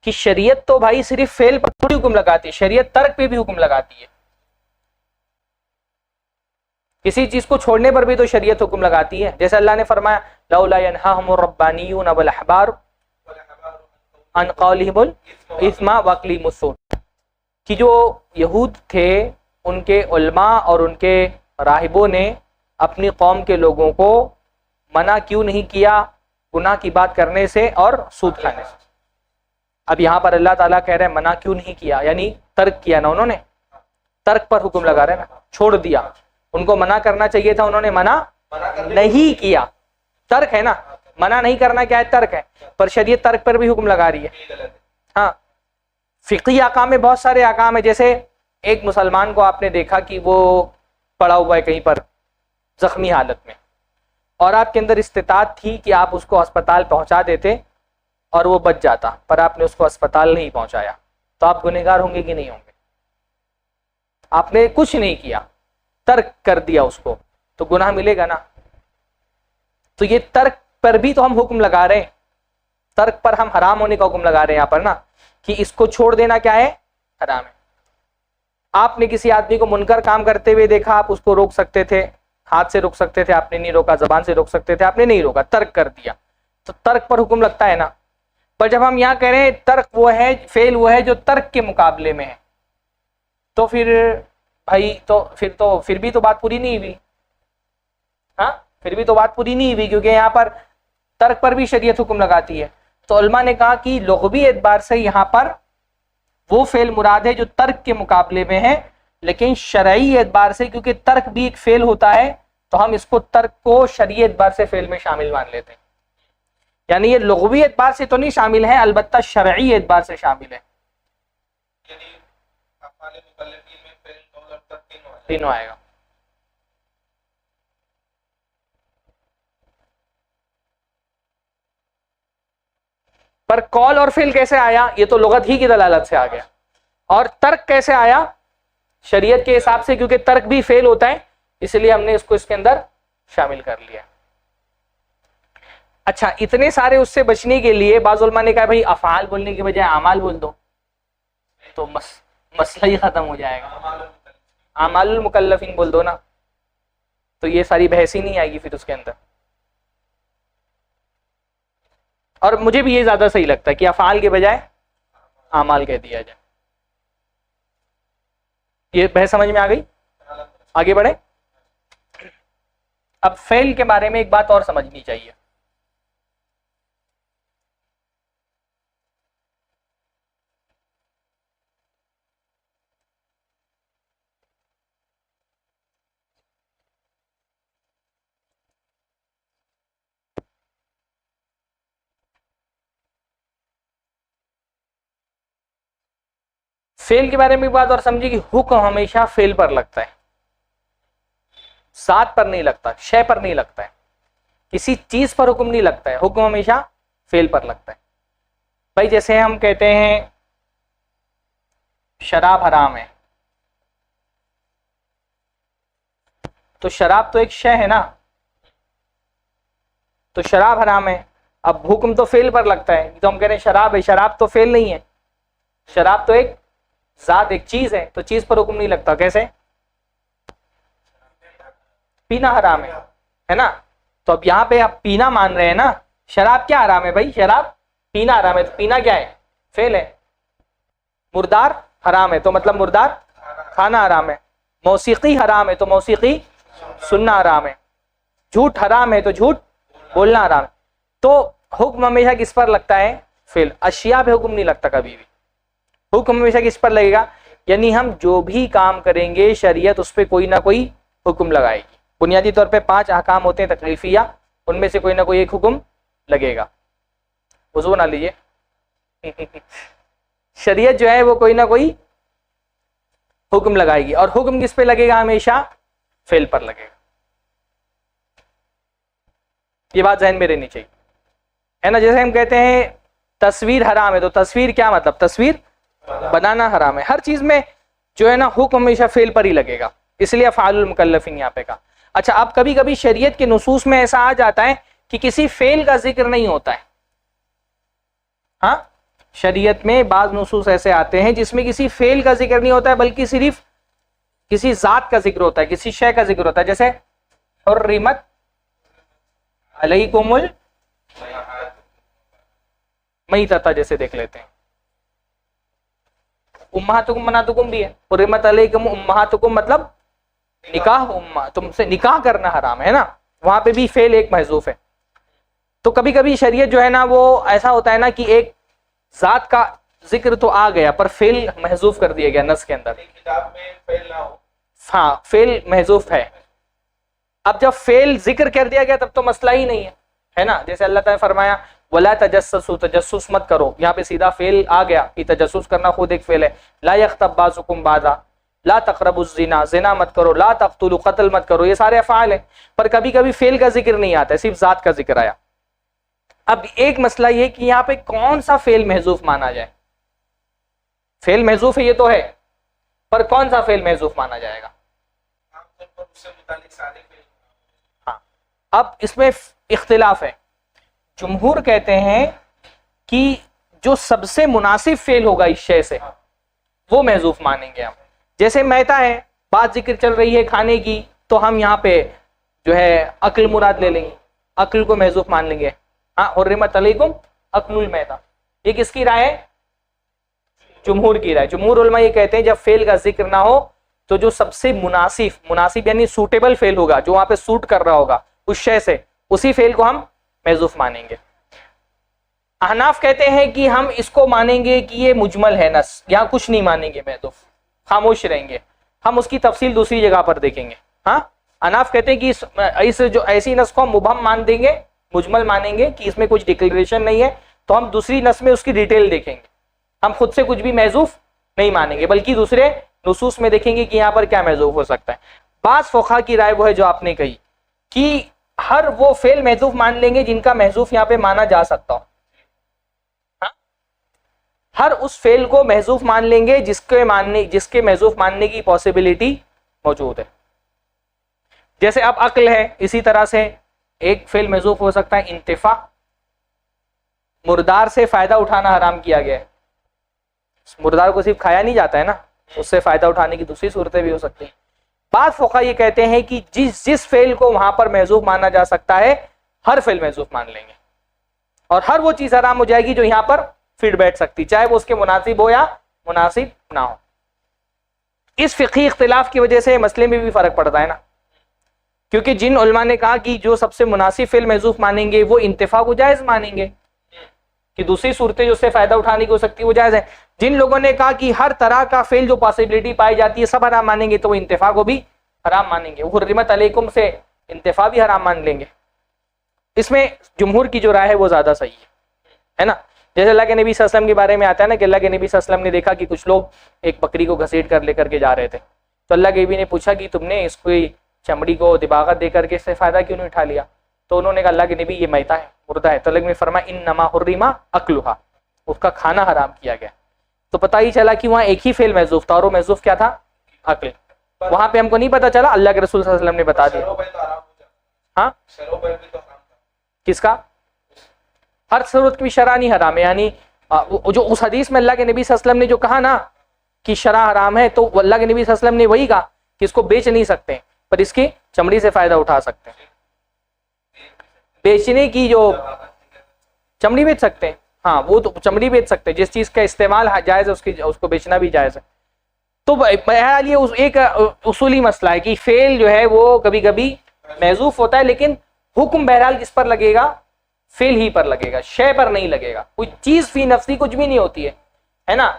کہ شریعت تو بھائی صرف فعل پر تھوڑی حکم لگاتی ہے، شریعت ترک پہ بھی حکم لگاتی ہے. کسی چیز کو چھوڑنے پر بھی تو شریعت حکم لگاتی ہے. جیسے اللہ نے فرمایا لولا ينهاهم الربانيون والاحبار عن قولهم الاثم واكلهم السحت، کہ جو یہود تھے ان کے علماء اور ان کے راہبوں نے اپنی قوم کے لوگوں کو منع کیوں نہیں کیا گناہ کی بات کرنے سے اور سود کھانے سے. اب یہاں پر اللہ تعالیٰ کہہ رہے ہیں منع کیوں نہیں کیا، یعنی ترک کیا نا انہوں نے، ترک پر حکم لگا رہے ہیں نا، چھوڑ دیا. ان کو منع کرنا چاہیے تھا، انہوں نے منع نہیں کیا. ترک ہے نا، منع نہیں کرنا کیا ہے؟ ترک ہے. پر شریعت ترک پر بھی حکم لگا رہی ہے. ہاں فقہی احکام میں بہت سارے احکام ہیں. جیسے ایک مسلمان کو آپ نے دیکھا کہ وہ پڑا ہوا ہے کہیں پر زخمی حالت میں، اور آپ کے اندر استطاعت تھی کہ آپ اس کو اسپتال پہنچا دیتے اور وہ بچ جاتا، پر آپ نے اس کو اسپتال نہیں پہنچایا، تو آپ گنہگار ہوں گے کہ نہیں ہوں گے؟ آپ نے کچھ نہیں کیا، ترک کر دیا اس کو، تو گناہ ملے گا نا. تو یہ ترک پر بھی تو ہم حکم لگا رہے ہیں، ترک پر ہم حرام ہونے کا حکم لگا رہے ہیں یہاں پر نا، کہ اس کو چھوڑ دینا کیا ہے؟ حرام ہے. آپ نے کسی آدمی کو منکر کام کرتے ہوئے دیکھا، آپ اس کو روک سکتے تھے، ہاتھ سے روک سکتے تھے، آپ نے نہیں روکا. زبان سے روک سکتے تھے، آپ نے نہیں روکا، ترک کر دیا. تو ترک پر حکم لگتا ہے نا. پر جب ہم یہاں کہہ رہے ہیں ترک وہ ہے، فعل وہ ہے جو ترک کے مقابلے میں ہے، تو پھر بھائی تو پھر بھی تو بات پوری نہیں ہوئی. ہاں پھر بھی تو بات پوری نہیں ہوئی، کیونکہ یہاں پر ترک پر بھی شریعت حکم لگاتی ہے. تو علماء نے کہا کہ لغوی اعتبار سے یہاں پر وہ فعل مراد ہے جو ترک کے مقابلے میں ہے، لیکن شرعی اعتبار سے کیونکہ ترک بھی ایک فعل ہوتا ہے تو ہم اس کو ترک کو شرعی اعتبار سے فعل میں شامل مان لیتے ہیں. یعنی یہ لغوی اعتبار سے تو نہیں شامل ہے، البتہ شرعی اعتبار سے شامل ہے. تینوں آئے گا. پر قول اور فعل کیسے آیا؟ یہ تو لغت ہی کی دلالت سے آ گیا. اور ترک کیسے آیا؟ شریعت کے حساب سے، کیونکہ ترک بھی فعل ہوتا ہے، اس لیے ہم نے اس کو اس کے اندر شامل کر لیا. اچھا، اتنے سارے اس سے بچنے کے لیے بعض علماء نے کہا بھائی افعال بولنے کی بجائے اعمال بول دو تو مسئلہ ہی ختم ہو جائے گا. اعمال المکلفین بول دو نا، تو یہ ساری بحث ہی نہیں آئے گی پھر اس کے اندر. اور مجھے بھی یہ زیادہ صحیح لگتا ہے کہ افعال کے بجائے اعمال کہہ دیا جائے. یہ بحث سمجھ میں آ گئی؟ آگے بڑھے. اب فعل کے بارے میں ایک بات اور سمجھنی چاہیے. فعل کے بارے میں ایک بات اور سمجھیے کہ حکم ہمیشہ فعل پر لگتا ہے، ذات پر نہیں لگتا، شے پر نہیں لگتا ہے، کسی چیز پر حکم نہیں لگتا ہے، حکم ہمیشہ فعل پر لگتا ہے. بھائی جیسے ہم کہتے ہیں شراب حرام ہے، تو شراب تو ایک شے ہے نا، تو شراب حرام ہے. اب حکم تو فعل پر لگتا ہے، تو ہم کہہ رہے ہیں شراب ہے، شراب تو فعل نہیں ہے، شراب تو ایک ذات، ایک چیز ہے، تو چیز پر حکم نہیں لگتا. کیسے؟ پینا حرام ہے نا، تو اب یہاں پہ آپ پینا مان رہے ہیں نا، شراب کیا حرام ہے بھائی؟ شراب پینا حرام ہے، تو پینا کیا ہے؟ فعل ہے. مردار حرام ہے تو مطلب مردار کھانا حرام ہے. موسیقی حرام ہے تو موسیقی سننا حرام ہے. جھوٹ حرام ہے تو جھوٹ بولنا حرام ہے. تو حکم ہمیشہ کس پر لگتا ہے؟ فعل. اشیاء پہ حکم نہیں لگتا کبھی بھی. حکم ہمیشہ کس پر لگے گا؟ یعنی ہم جو بھی کام کریں گے شریعت اس پہ کوئی نہ کوئی حکم لگائے گی. بنیادی طور پہ 5 احکام ہوتے ہیں تکلیفیہ، ان میں سے کوئی نہ کوئی ایک حکم لگے گا. وضو بنا لیجیے. شریعت جو ہے وہ کوئی نہ کوئی حکم لگائے گی، اور حکم کس پہ لگے گا؟ ہمیشہ فعل پر لگے گا. یہ بات ذہن میں رہنی چاہیے ہے نا. جیسے ہم کہتے ہیں تصویر حرام ہے، تو تصویر کیا مطلب؟ تصویر بنانا حرام ہے. ہر چیز میں جو ہے نا حکم ہمیشہ فعل پر ہی لگے گا، اس لیے افعال المکلفین یہاں پہ کہا. اچھا، اب کبھی کبھی شریعت کے نصوص میں ایسا آ جاتا ہے کہ کسی فعل کا ذکر نہیں ہوتا ہے. ہاں، شریعت میں بعض نصوص ایسے آتے ہیں جس میں کسی فعل کا ذکر نہیں ہوتا ہے، بلکہ صرف کسی ذات کا ذکر ہوتا ہے، کسی شے کا ذکر ہوتا ہے. جیسے حرمت علیکم المیتۃ، جیسے دیکھ لیتے ہیں. امہاتکم بناتکم بھی ہے. حرمت علیکم امہاتکم مطلب نکاح، تم سے نکاح کرنا حرام ہے نا، وہاں پہ بھی فعل ایک محذوف ہے. تو کبھی کبھی شریعت جو ہے نا وہ ایسا ہوتا ہے نا کہ ایک ذات کا ذکر تو آ گیا پر فعل محذوف کر دیا گیا نص کے اندر. کتاب میں فعل نہ ہو. ہاں، فعل محذوف ہے. اب جب فعل ذکر کر دیا گیا تب تو مسئلہ ہی نہیں ہے نا. جیسے اللہ تعالیٰ نے فرمایا وَلَا تَجَسَّسُوا، تجسس مت کرو. یہاں پہ سیدھا فعل آ گیا کہ تجسس کرنا خود ایک فعل ہے. لا يغتب بعضكم بعضا، لا تقربوا الزنا، زنا مت کرو. لا تقتلوا، قتل مت کرو. یہ سارے افعال ہیں، پر کبھی کبھی فعل کا ذکر نہیں آتا ہے، صرف ذات کا ذکر آیا. اب ایک مسئلہ یہ کہ یہاں پہ کون سا فعل محذوف مانا جائے. فعل محذوف ہے یہ تو ہے، پر کون سا فعل محذوف مانا جائے گا؟ عام طور پر اس سے متعلق سارے فعل. ہاں، اب اس میں اختلاف ہے. جمہور کہتے ہیں کہ جو سب سے مناسب فعل ہوگا اس شے سے وہ محذوف مانیں گے ہم. جیسے میتا ہے، بات ذکر چل رہی ہے کھانے کی، تو ہم یہاں پہ جو ہے عقل مراد لے لیں گے، عقل کو محذوف مان لیں گے. ہاں، حرمت علیکم اکل المیتا، یہ کس کی رائے ہے؟ جمہور کی رائے. جمہور علماء یہ کہتے ہیں جب فعل کا ذکر نہ ہو تو جو سب سے مناسب یعنی سوٹیبل فعل ہوگا، جو وہاں پہ سوٹ کر رہا ہوگا اس شے سے، اسی فعل کو ہم محذوف مانیں گے. احناف کہتے ہیں کہ ہم اس کو مانیں گے کہ یہ مجمل ہے نص، یہاں کچھ نہیں مانیں گے محذوف، خاموش رہیں گے. ہم اس کی تفصیل دوسری جگہ پر دیکھیں گے. ہاں، احناف کہتے ہیں کہ اس جو ایسی نص کو ہم مبہم مان دیں گے، مجمل مانیں گے کہ اس میں کچھ ڈکلریشن نہیں ہے، تو ہم دوسری نص میں اس کی ڈیٹیل دیکھیں گے. ہم خود سے کچھ بھی محذوف نہیں مانیں گے، بلکہ دوسرے نصوص میں دیکھیں گے کہ یہاں پر کیا محذوف ہو سکتا ہے. بعض فقہا کی رائے وہ ہے جو آپ نے کہی کہ ہر وہ فعل محذوف مان لیں گے جن کا محذوف یہاں پہ مانا جا سکتا ہو. ہر اس فعل کو محذوف مان لیں گے جس کے محذوف ماننے کی پاسبلٹی موجود ہے. جیسے اب عقل ہے، اسی طرح سے ایک فعل محذوف ہو سکتا ہے انتفاع. مردار سے فائدہ اٹھانا حرام کیا گیا ہے. مردار کو صرف کھایا نہیں جاتا ہے نا، اس سے فائدہ اٹھانے کی دوسری صورتیں بھی ہو سکتی ہیں. بعض فقہا یہ کہتے ہیں کہ جس فعل کو وہاں پر محذوف مانا جا سکتا ہے ہر فعل محذوف مان لیں گے، اور ہر وہ چیز حرام ہو جائے گی جو یہاں پر فٹ بیٹھ سکتی، چاہے وہ اس کے مناسب ہو یا مناسب نہ ہو. اس فقہی اختلاف کی وجہ سے مسئلے میں بھی فرق پڑتا ہے نا، کیونکہ جن علماء نے کہا کہ جو سب سے مناسب فعل محذوف مانیں گے وہ انتفاع کو جائز مانیں گے، کہ دوسری صورتیں جو اس سے فائدہ اٹھانے کی ہو سکتی ہے وہ جائز ہے. جن لوگوں نے کہا کہ ہر طرح کا فعل جو پاسبلٹی پائی جاتی ہے سب حرام مانیں گے، تو وہ انتفاع کو بھی حرام مانیں گے. حرمت علیکم سے انتفاع بھی حرام مان لیں گے. اس میں جمہور کی جو رائے ہے وہ زیادہ صحیح ہے نا. جیسے اللہ کے نبی صلی اللہ علیہ وسلم کے بارے میں آتا ہے نا کہ اللہ کے نبی صلی اللہ علیہ وسلم نے دیکھا کہ کچھ لوگ ایک بکری کو گھسیٹ کر لے کر کے جا رہے تھے، تو اللہ کے نبی نے پوچھا کہ تم نے اس کو چمڑی کو دباغت دے کر کے اس سے فائدہ کیوں نہیں اٹھا لیا؟ تو انہوں نے کہا اللہ کے نبی یہ میتہ ہے، مردہ ہے. تو اللہ نے فرمایا انما حرم اکلھا، اس کا کھانا حرام کیا گیا. تو پتہ ہی چلا کہ وہاں ایک ہی فعل محذوف تھا اور وہ محذوف کیا تھا؟ عقل. وہاں پہ ہم کو نہیں پتا چلا، اللہ کے رسول صلی اللہ علیہ وسلم نے بتا دیا. ہاں کس کا؟ ہر صورت کی شرع نہیں حرام ہے، یعنی جو اس حدیث میں اللہ کے نبی صلی اللہ علیہ وسلم نے جو کہا نا کہ شرع حرام ہے، تو اللہ کے نبی صلی اللہ علیہ وسلم نے وہی کہا کہ اس کو بیچ نہیں سکتے پر اس کی چمڑی سے فائدہ اٹھا سکتے ہیں. بیچنے کی جو چمڑی بیچ سکتے ہیں، ہاں وہ تو چمڑی بیچ سکتے ہیں، جس چیز کا استعمال جائز ہے اس کو بیچنا بھی جائز ہے. تو بہرحال یہ ایک اصولی مسئلہ ہے کہ فعل جو ہے وہ کبھی کبھی محذوف ہوتا ہے، لیکن حکم بہرحال کس پر لگے گا؟ فعل ہی پر لگے گا، شے پر نہیں لگے گا. کوئی چیز فی نفسی کچھ بھی نہیں ہوتی ہے نا،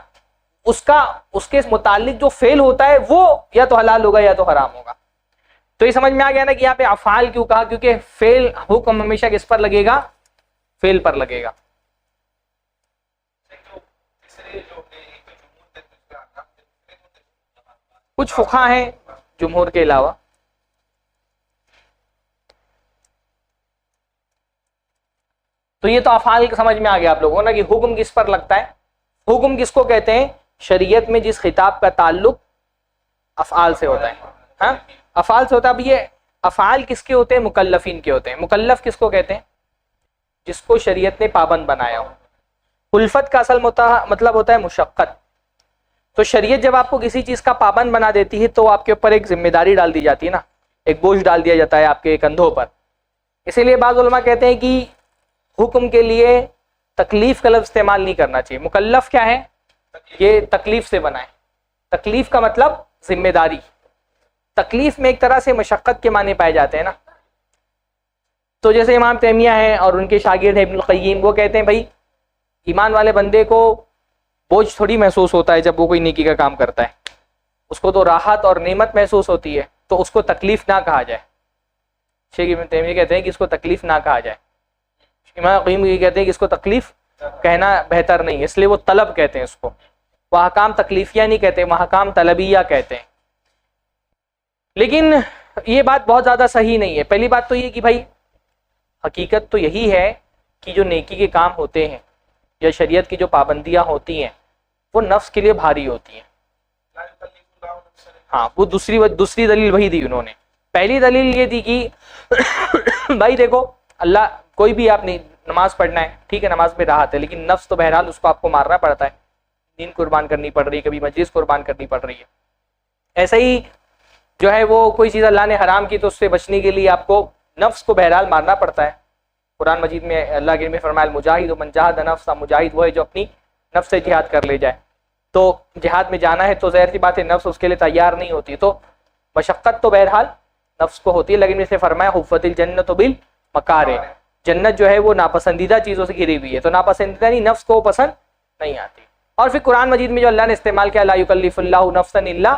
اس کے متعلق جو فعل ہوتا ہے وہ یا تو حلال ہوگا یا تو حرام ہوگا. تو یہ سمجھ میں آ گیا نا کہ یہاں پہ افعال کیوں کہا؟ کیونکہ فعل حکم ہمیشہ کس پر لگے گا؟ فعل پر لگے گا. کچھ فقہا ہیں جمہور کے علاوہ. تو یہ تو افعال سمجھ میں آ گیا آپ لوگوں نا کہ حکم کس پر لگتا ہے. حکم کس کو کہتے ہیں؟ شریعت میں جس خطاب کا تعلق افعال سے ہوتا ہے. ہاں افعال سے ہوتا ہے. اب یہ افعال کس کے ہوتے ہیں؟ مکلفین کے ہوتے ہیں. مکلف کس کو کہتے ہیں؟ جس کو شریعت نے پابند بنایا ہو. الفت کا اصل مطلب ہوتا ہے مشقت. تو شریعت جب آپ کو کسی چیز کا پابند بنا دیتی ہے تو آپ کے اوپر ایک ذمہ داری ڈال دی جاتی ہے نا، ایک بوجھ ڈال دیا جاتا ہے آپ کے کندھوں پر. اسی لیے بعض علماء کہتے ہیں کہ حکم کے لیے تکلیف کا لفظ استعمال نہیں کرنا چاہیے. مکلف کیا ہے؟ یہ تکلیف سے بنا ہے. تکلیف کا مطلب ذمہ داری. تکلیف میں ایک طرح سے مشقت کے معنی پائے جاتے ہیں نا. تو جیسے امام تیمیہ ہیں اور ان کے شاگرد ہیں ابن القیم، وہ کہتے ہیں بھائی ایمان والے بندے کو بوجھ تھوڑی محسوس ہوتا ہے جب وہ کوئی نیکی کا کام کرتا ہے، اس کو تو راحت اور نعمت محسوس ہوتی ہے، تو اس کو تکلیف نہ کہا جائے. شیخ ابن تیمیہ کہتے ہیں کہ اس کو تکلیف نہ کہا جائے. امام قیم یہ کہتے ہیں کہ اس کو تکلیف کہنا بہتر نہیں ہے، اس لیے وہ طلب کہتے ہیں اس کو. وہ احکام تکلیفیہ نہیں کہتے، وہ احکام طلبیہ کہتے ہیں. لیکن یہ بات بہت زیادہ صحیح نہیں ہے. پہلی بات تو یہ کہ بھائی حقیقت تو یہی ہے کہ جو نیکی کے کام ہوتے ہیں یا شریعت کی جو پابندیاں ہوتی ہیں وہ نفس کے لیے بھاری ہوتی ہیں. ہاں وہ دوسری دلیل وہی دی انہوں نے. پہلی دلیل یہ دی کہ بھائی دیکھو اللہ کوئی بھی آپ نے نماز پڑھنا ہے، ٹھیک ہے نماز میں راحت ہے، لیکن نفس تو بہرحال اس کو آپ کو مارنا پڑتا ہے، دین قربان کرنی پڑ رہی ہے، کبھی مجلس قربان کرنی پڑ رہی ہے. ایسا ہی جو ہے وہ کوئی چیز اللہ نے حرام کی تو اس سے بچنے کے لیے آپ کو نفس کو بہرحال مارنا پڑتا ہے. قرآن مجید میں اللہ کے میں فرمایا المجاہد من جاہد نفس، مجاہد وہ ہے جو اپنی نفس سے جہاد کر لے جائے. تو جہاد میں جانا ہے تو ظاہر سی بات ہے نفس اس کے لیے تیار نہیں ہوتی، تو مشقت تو بہرحال نفس کو ہوتی ہے. لیکن اسے فرمایا حفت الجنت بالمکارہ، جنت جو ہے وہ ناپسندیدہ چیزوں سے گھری ہوئی ہے، تو ناپسندیدہ نہیں نفس کو پسند نہیں آتی. اور پھر قرآن مجید میں جو اللہ نے استعمال کیا لا یکلف اللہ نفسا الا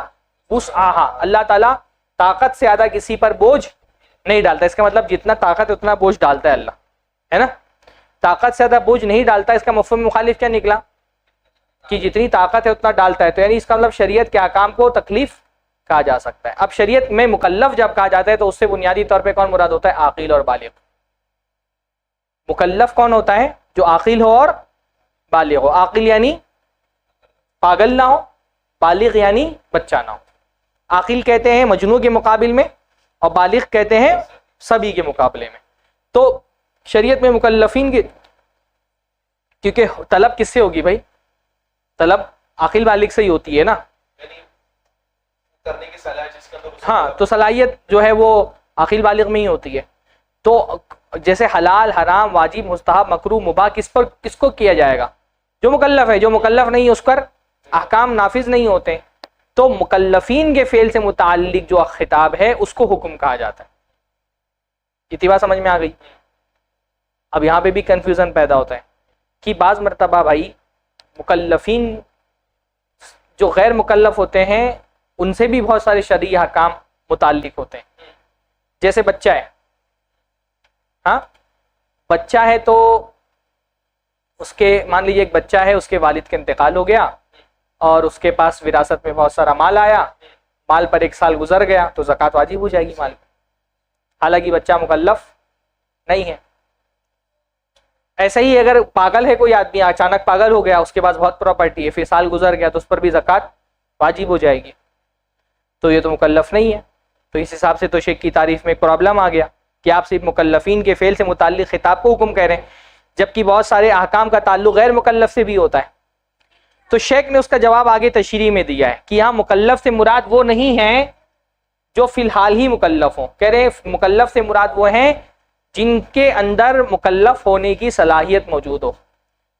وسعہا، اللہ تعالیٰ طاقت سے زیادہ کسی پر بوجھ نہیں ڈالتا. اس کا مطلب جتنا طاقت ہے اتنا بوجھ ڈالتا ہے اللہ، ہے نا. طاقت سے زیادہ بوجھ نہیں ڈالتا. اس کا مفہوم مخالف کیا نکلا کہ جتنی طاقت ہے اتنا ڈالتا ہے. تو یعنی اس کا مطلب شریعت کے احکام کو تکلیف کہا جا سکتا ہے. اب شریعت میں مکلف جب کہا جاتا ہے تو اس سے بنیادی طور پہ کون مراد ہوتا ہے؟ عاقل اور بالغ. مکلف کون ہوتا ہے؟ جو عاقل ہو اور بالغ ہو. عاقل یعنی پاگل نہ ہو، بالغ یعنی بچہ نہ ہو. عاقل کہتے ہیں مجنون کے مقابل میں اور بالغ کہتے ہیں سبھی کے مقابلے میں. تو شریعت میں مکلفین کے، کیونکہ طلب کس سے ہوگی بھائی؟ طلب عاقل بالغ سے ہی ہوتی ہے نا. ہاں تو صلاحیت جو ہے وہ عاقل بالغ میں ہی ہوتی ہے. تو جیسے حلال حرام واجب مستحب مکروہ مباح کس کو کیا جائے گا؟ جو مکلف ہے. جو مکلف نہیں اس پر احکام نافذ نہیں ہوتے. تو مکلفین کے فعل سے متعلق جو خطاب ہے اس کو حکم کہا جاتا ہے. اتباع سمجھ میں آ گئی؟ اب یہاں پہ بھی کنفیوژن پیدا ہوتا ہے کہ بعض مرتبہ بھائی مکلفین جو غیر مکلف ہوتے ہیں ان سے بھی بہت سارے شرعی احکام متعلق ہوتے ہیں. جیسے بچہ ہے، ہاں بچہ ہے تو اس کے مان لیجیے ایک بچہ ہے، اس کے والد کا انتقال ہو گیا اور اس کے پاس وراثت میں بہت سارا مال آیا، مال پر 1 سال گزر گیا تو زکوٰۃ واجب ہو جائے گی مال پہ، حالانکہ بچہ مکلف نہیں ہے. ایسے ہی اگر پاگل ہے کوئی آدمی، اچانک پاگل ہو گیا، اس کے پاس بہت پراپرٹی ہے، پھر سال گزر گیا تو اس پر بھی زکوٰۃ واجب ہو جائے گی، تو یہ تو مکلف نہیں ہے. تو اس حساب سے تو شیخ کی تعریف میں ایک پرابلم آ گیا کہ آپ صرف مکلفین کے فعل سے متعلق خطاب کو حکم کہہ رہے ہیں، جبکہ بہت سارے احکام کا تعلق غیر مکلف سے بھی ہوتا ہے. تو شیخ نے اس کا جواب آگے تشریح میں دیا ہے کہ یہاں مکلف سے مراد وہ نہیں ہیں جو فی الحال ہی مکلف ہوں. کہہ رہے ہیں مکلف سے مراد وہ ہیں جن کے اندر مکلف ہونے کی صلاحیت موجود ہو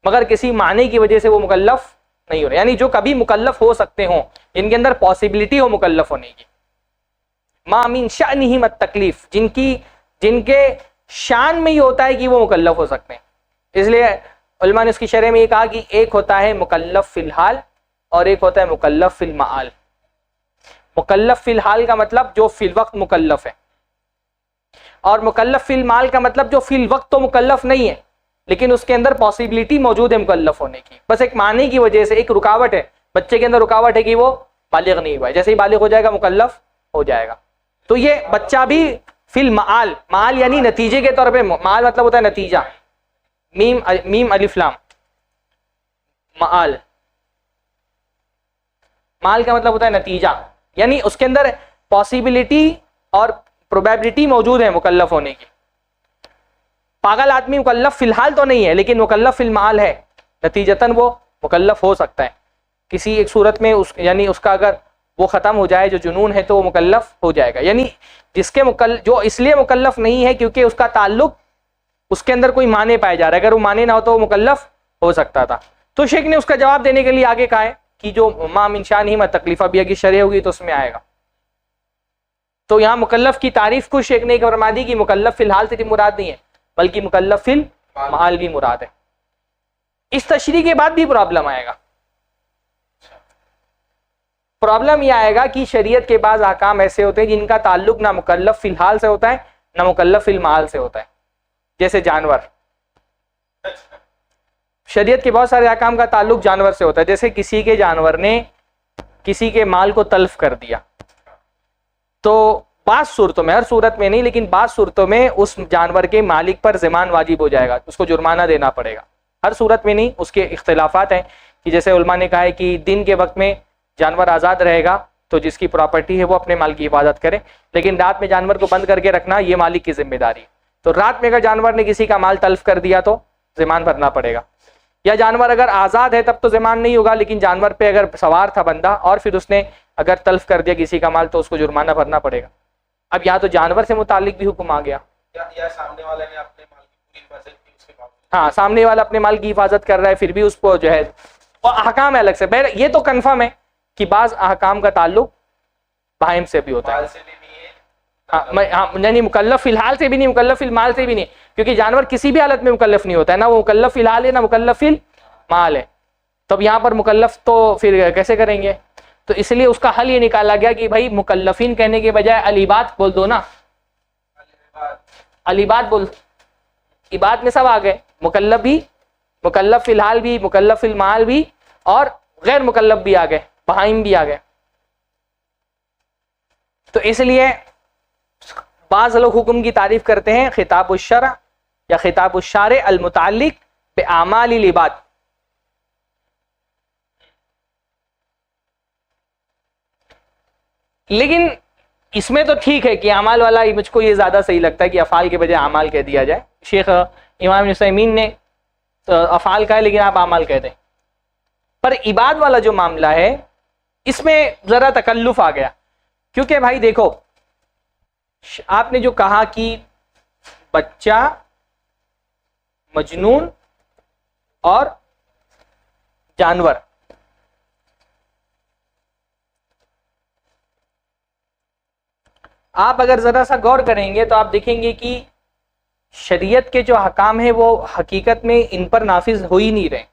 مگر کسی معنی کی وجہ سے وہ مکلف نہیں ہو رہے، یعنی جو کبھی مکلف ہو سکتے ہوں، ان کے اندر پاسبلٹی ہو مکلف ہونے کی. ما من شأنہم التکلیف، جن کے شان میں یہ ہوتا ہے کہ وہ مکلف ہو سکتے ہیں. اس لیے علماء نے اس کی شرح میں یہ کہا کہ ایک ہوتا ہے مکلف فی الحال اور ایک ہوتا ہے مکلف فی المعال. مکلف فی الحال کا مطلب جو فی الوقت مکلف ہے، اور مکلف فی المعال کا مطلب جو فی الوقت تو مکلف نہیں ہے لیکن اس کے اندر پاسبلٹی موجود ہے مکلف ہونے کی، بس ایک معنی کی وجہ سے ایک رکاوٹ ہے، بچے کے اندر رکاوٹ ہے کہ وہ بالغ نہیں ہوا ہے، جیسے ہی بالغ ہو جائے گا مکلف ہو جائے گا. تو یہ بچہ بھی فی المعال، معال یعنی نتیجے کے طور پہ، معال مطلب ہوتا ہے نتیجہ، میم الف لام، معال، مال کا مطلب ہوتا ہے نتیجہ، یعنی اس کے اندر پاسبلٹی اور پروبیبلٹی موجود ہے مکلف ہونے کی. پاگل آدمی مکلف فی الحال تو نہیں ہے لیکن مکلف فی المعال ہے، نتیجتاً وہ مکلف ہو سکتا ہے کسی ایک صورت میں، یعنی اس کا اگر وہ ختم ہو جائے جو جنون ہے تو وہ مکلف ہو جائے گا. یعنی جس کے جو اس لیے مکلف نہیں ہے کیونکہ اس کا تعلق اس کے اندر کوئی معنی پائے جا رہا ہے، اگر وہ معنی نہ ہو تو وہ مکلف ہو سکتا تھا. تو شیخ نے اس کا جواب دینے کے لیے آگے کہا ہے کہ جو ما من شانہم التکلیف، اب یہ شرح ہوگی تو اس میں آئے گا. تو یہاں مکلف کی تعریف کو شیخ نے فرما دی کہ مکلف فی الحال سے مراد نہیں ہے بلکہ مکلف فی المعال بھی مراد ہے. اس تشریح کے بعد بھی پرابلم آئے گا. پرابلم یہ آئے گا کہ شریعت کے بعض احکام ایسے ہوتے ہیں جن کا تعلق نہ مکلف فی الحال سے ہوتا ہے نہ مکلف فی المعال سے ہوتا ہے. جیسے جانور، شریعت کے بہت سارے احکام کا تعلق جانور سے ہوتا ہے. جیسے کسی کے جانور نے کسی کے مال کو تلف کر دیا تو بعض صورتوں میں، ہر صورت میں نہیں لیکن بعض صورتوں میں اس جانور کے مالک پر ضمان واجب ہو جائے گا، اس کو جرمانہ دینا پڑے گا. ہر صورت میں نہیں، اس کے اختلافات ہیں کہ جیسے علماء نے کہا ہے کہ دن کے وقت میں جانور آزاد رہے گا تو جس کی پراپرٹی ہے وہ اپنے مال کی حفاظت کرے، لیکن رات میں جانور کو بند کر کے رکھنا یہ مالک کی ذمہ داری ہے. تو رات میں اگر جانور نے کسی کا مال تلف کر دیا تو ضمان بھرنا پڑے گا. یا جانور اگر آزاد ہے تب تو ضمان نہیں ہوگا، لیکن جانور پہ اگر سوار تھا بندہ اور پھر اس نے اگر تلف کر دیا کسی کا مال تو اس کو جرمانہ بھرنا پڑے گا. اب یہاں تو جانور سے متعلق بھی حکم آ گیا. یا سامنے والے نے اپنے مال کی پوری حفاظت کی، اس کے باوجود ہاں سامنے والا اپنے مال کی حفاظت کر رہا ہے پھر بھی اس کو جو ہے، اور احکام ہے الگ سے. یہ تو کنفرم ہے کہ بعض احکام کا تعلق بہائم سے بھی ہوتا ہے. مال سے بھی نہیں ہے، ہاں یعنی مکلف فی الحال سے بھی نہیں، مکلف فی المال سے بھی نہیں، کیونکہ جانور کسی بھی حالت میں مکلف نہیں ہوتا ہے، نہ وہ مکلف فی الحال ہے نہ مکلف فی المال ہے. تب یہاں پر مکلف تو پھر کیسے کریں گے؟ تو اس لیے اس کا حل یہ نکالا گیا کہ بھائی مکلفین کہنے کے بجائے العباد بول دو نا، العباد بول، عباد میں سب آ گئے، مکلف بھی، مکلف فی الحال بھی، مکلف فی المال بھی، اور غیر مکلف بھی آ گئے، بہائم بھی آ گئے. تو اس لیے بعض لوگ حکم کی تعریف کرتے ہیں خطاب الشرع یا خطاب الشارع المتعلق باعمال العباد. لیکن اس میں تو ٹھیک ہے کہ اعمال والا مجھ کو یہ زیادہ صحیح لگتا ہے کہ افعال کے بجائے اعمال کہہ دیا جائے. شیخ امام ابن عثیمین نے افعال کا ہے لیکن آپ اعمال کہہ دیں. پر عباد والا جو معاملہ ہے اس میں ذرا تکلف آ گیا، کیونکہ بھائی دیکھو آپ نے جو کہا کہ بچہ، مجنون اور جانور، آپ اگر ذرا سا غور کریں گے تو آپ دیکھیں گے کہ شریعت کے جو احکام ہیں وہ حقیقت میں ان پر نافذ ہو ہی نہیں رہے،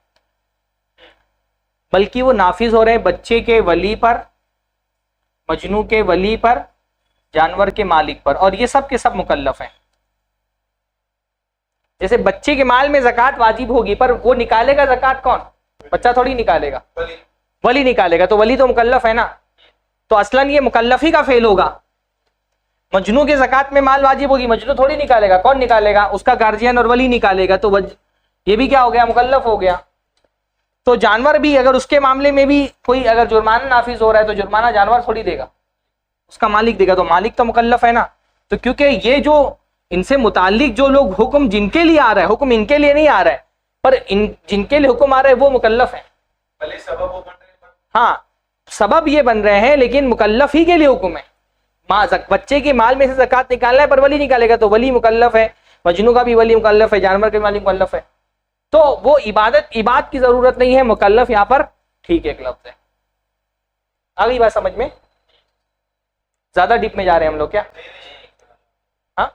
بلکہ وہ نافذ ہو رہے ہیں بچے کے ولی پر، مجنوں کے ولی پر، جانور کے مالک پر، اور یہ سب کے سب مکلف ہیں۔ جیسے بچے کے مال میں زکوٰۃ واجب ہوگی، پر وہ نکالے گا زکوٰۃ کون؟ بچہ تھوڑی نکالے گا، ولی نکالے گا، تو ولی تو مکلف ہے نا، تو اصلاً یہ مکلف ہی کا فعل ہوگا۔ مجنوں کے زکوٰۃ میں مال واجب ہوگی، مجنوں تھوڑی نکالے گا، کون نکالے گا؟ اس کا گارجین اور ولی نکالے گا، تو یہ بھی کیا ہو گیا؟ مکلف ہو گیا۔ تو جانور بھی اگر اس کے معاملے میں بھی کوئی اگر جرمانہ نافذ ہو رہا ہے تو جرمانہ جانور تھوڑی دے گا، اس کا مالک دے گا، تو مالک تو مکلف ہے نا۔ تو کیونکہ یہ جو ان سے متعلق جو لوگ حکم جن کے لیے آ رہا ہے، حکم ان کے لیے نہیں آ رہا ہے، پر جن کے لیے حکم آ رہا ہے وہ مکلف ہیں۔ بھلے سبب وہ بن رہے ہیں، ہاں سبب یہ بن رہے ہیں، لیکن مکلف ہی کے لیے حکم ہے۔ بچے کے مال میں سے زکوٰۃ نکالنا ہے پر ولی نکالے گا، تو ولی مکلف ہے، مجنوں کا بھی ولی مکلف ہے، جانور کا بھی مالک مکلف ہے۔ تو وہ عبادت کی ضرورت نہیں ہے، مکلف یہاں پر ٹھیک ایک لفظ ہے۔ اگلی بات سمجھ میں؟ زیادہ ڈیپ میں جا رہے ہیں ہم لوگ کیا؟ ہاں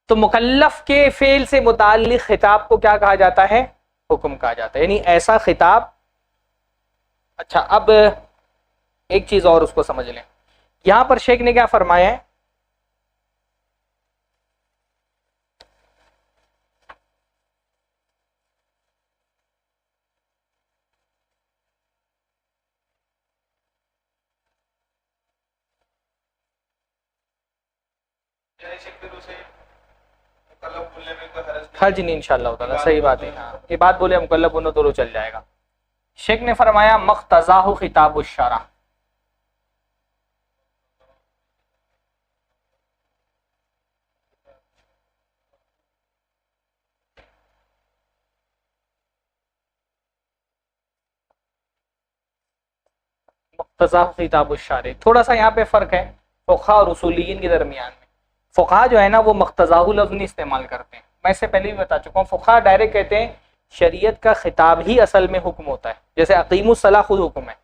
تو مکلف کے فعل سے متعلق خطاب کو کیا کہا جاتا ہے؟ حکم کہا جاتا ہے، یعنی ایسا خطاب۔ اچھا اب ایک چیز اور اس کو سمجھ لیں، یہاں پر شیخ نے کیا فرمایا ہے؟ حرج نہیں انشاءاللہ تعالیٰ، صحیح بات ہے، ہاں یہ بات بولے مکلف انہوں تو چل جائے گا۔ شیخ نے فرمایا مقتضاہ خطاب الشرع، مقتضاہ خطاب الشارع۔ تھوڑا سا یہاں پہ فرق ہے فقہا اور اصولیین کے درمیان میں۔ فقہا جو ہے نا وہ مقتضاہ لفظ نہیں استعمال کرتے ہیں، میں اس سے پہلے بھی بتا چکا ہوں۔ فقہا ڈائریکٹ کہتے ہیں شریعت کا خطاب ہی اصل میں حکم ہوتا ہے، جیسے اقیم الصلاۃ خود حکم ہے۔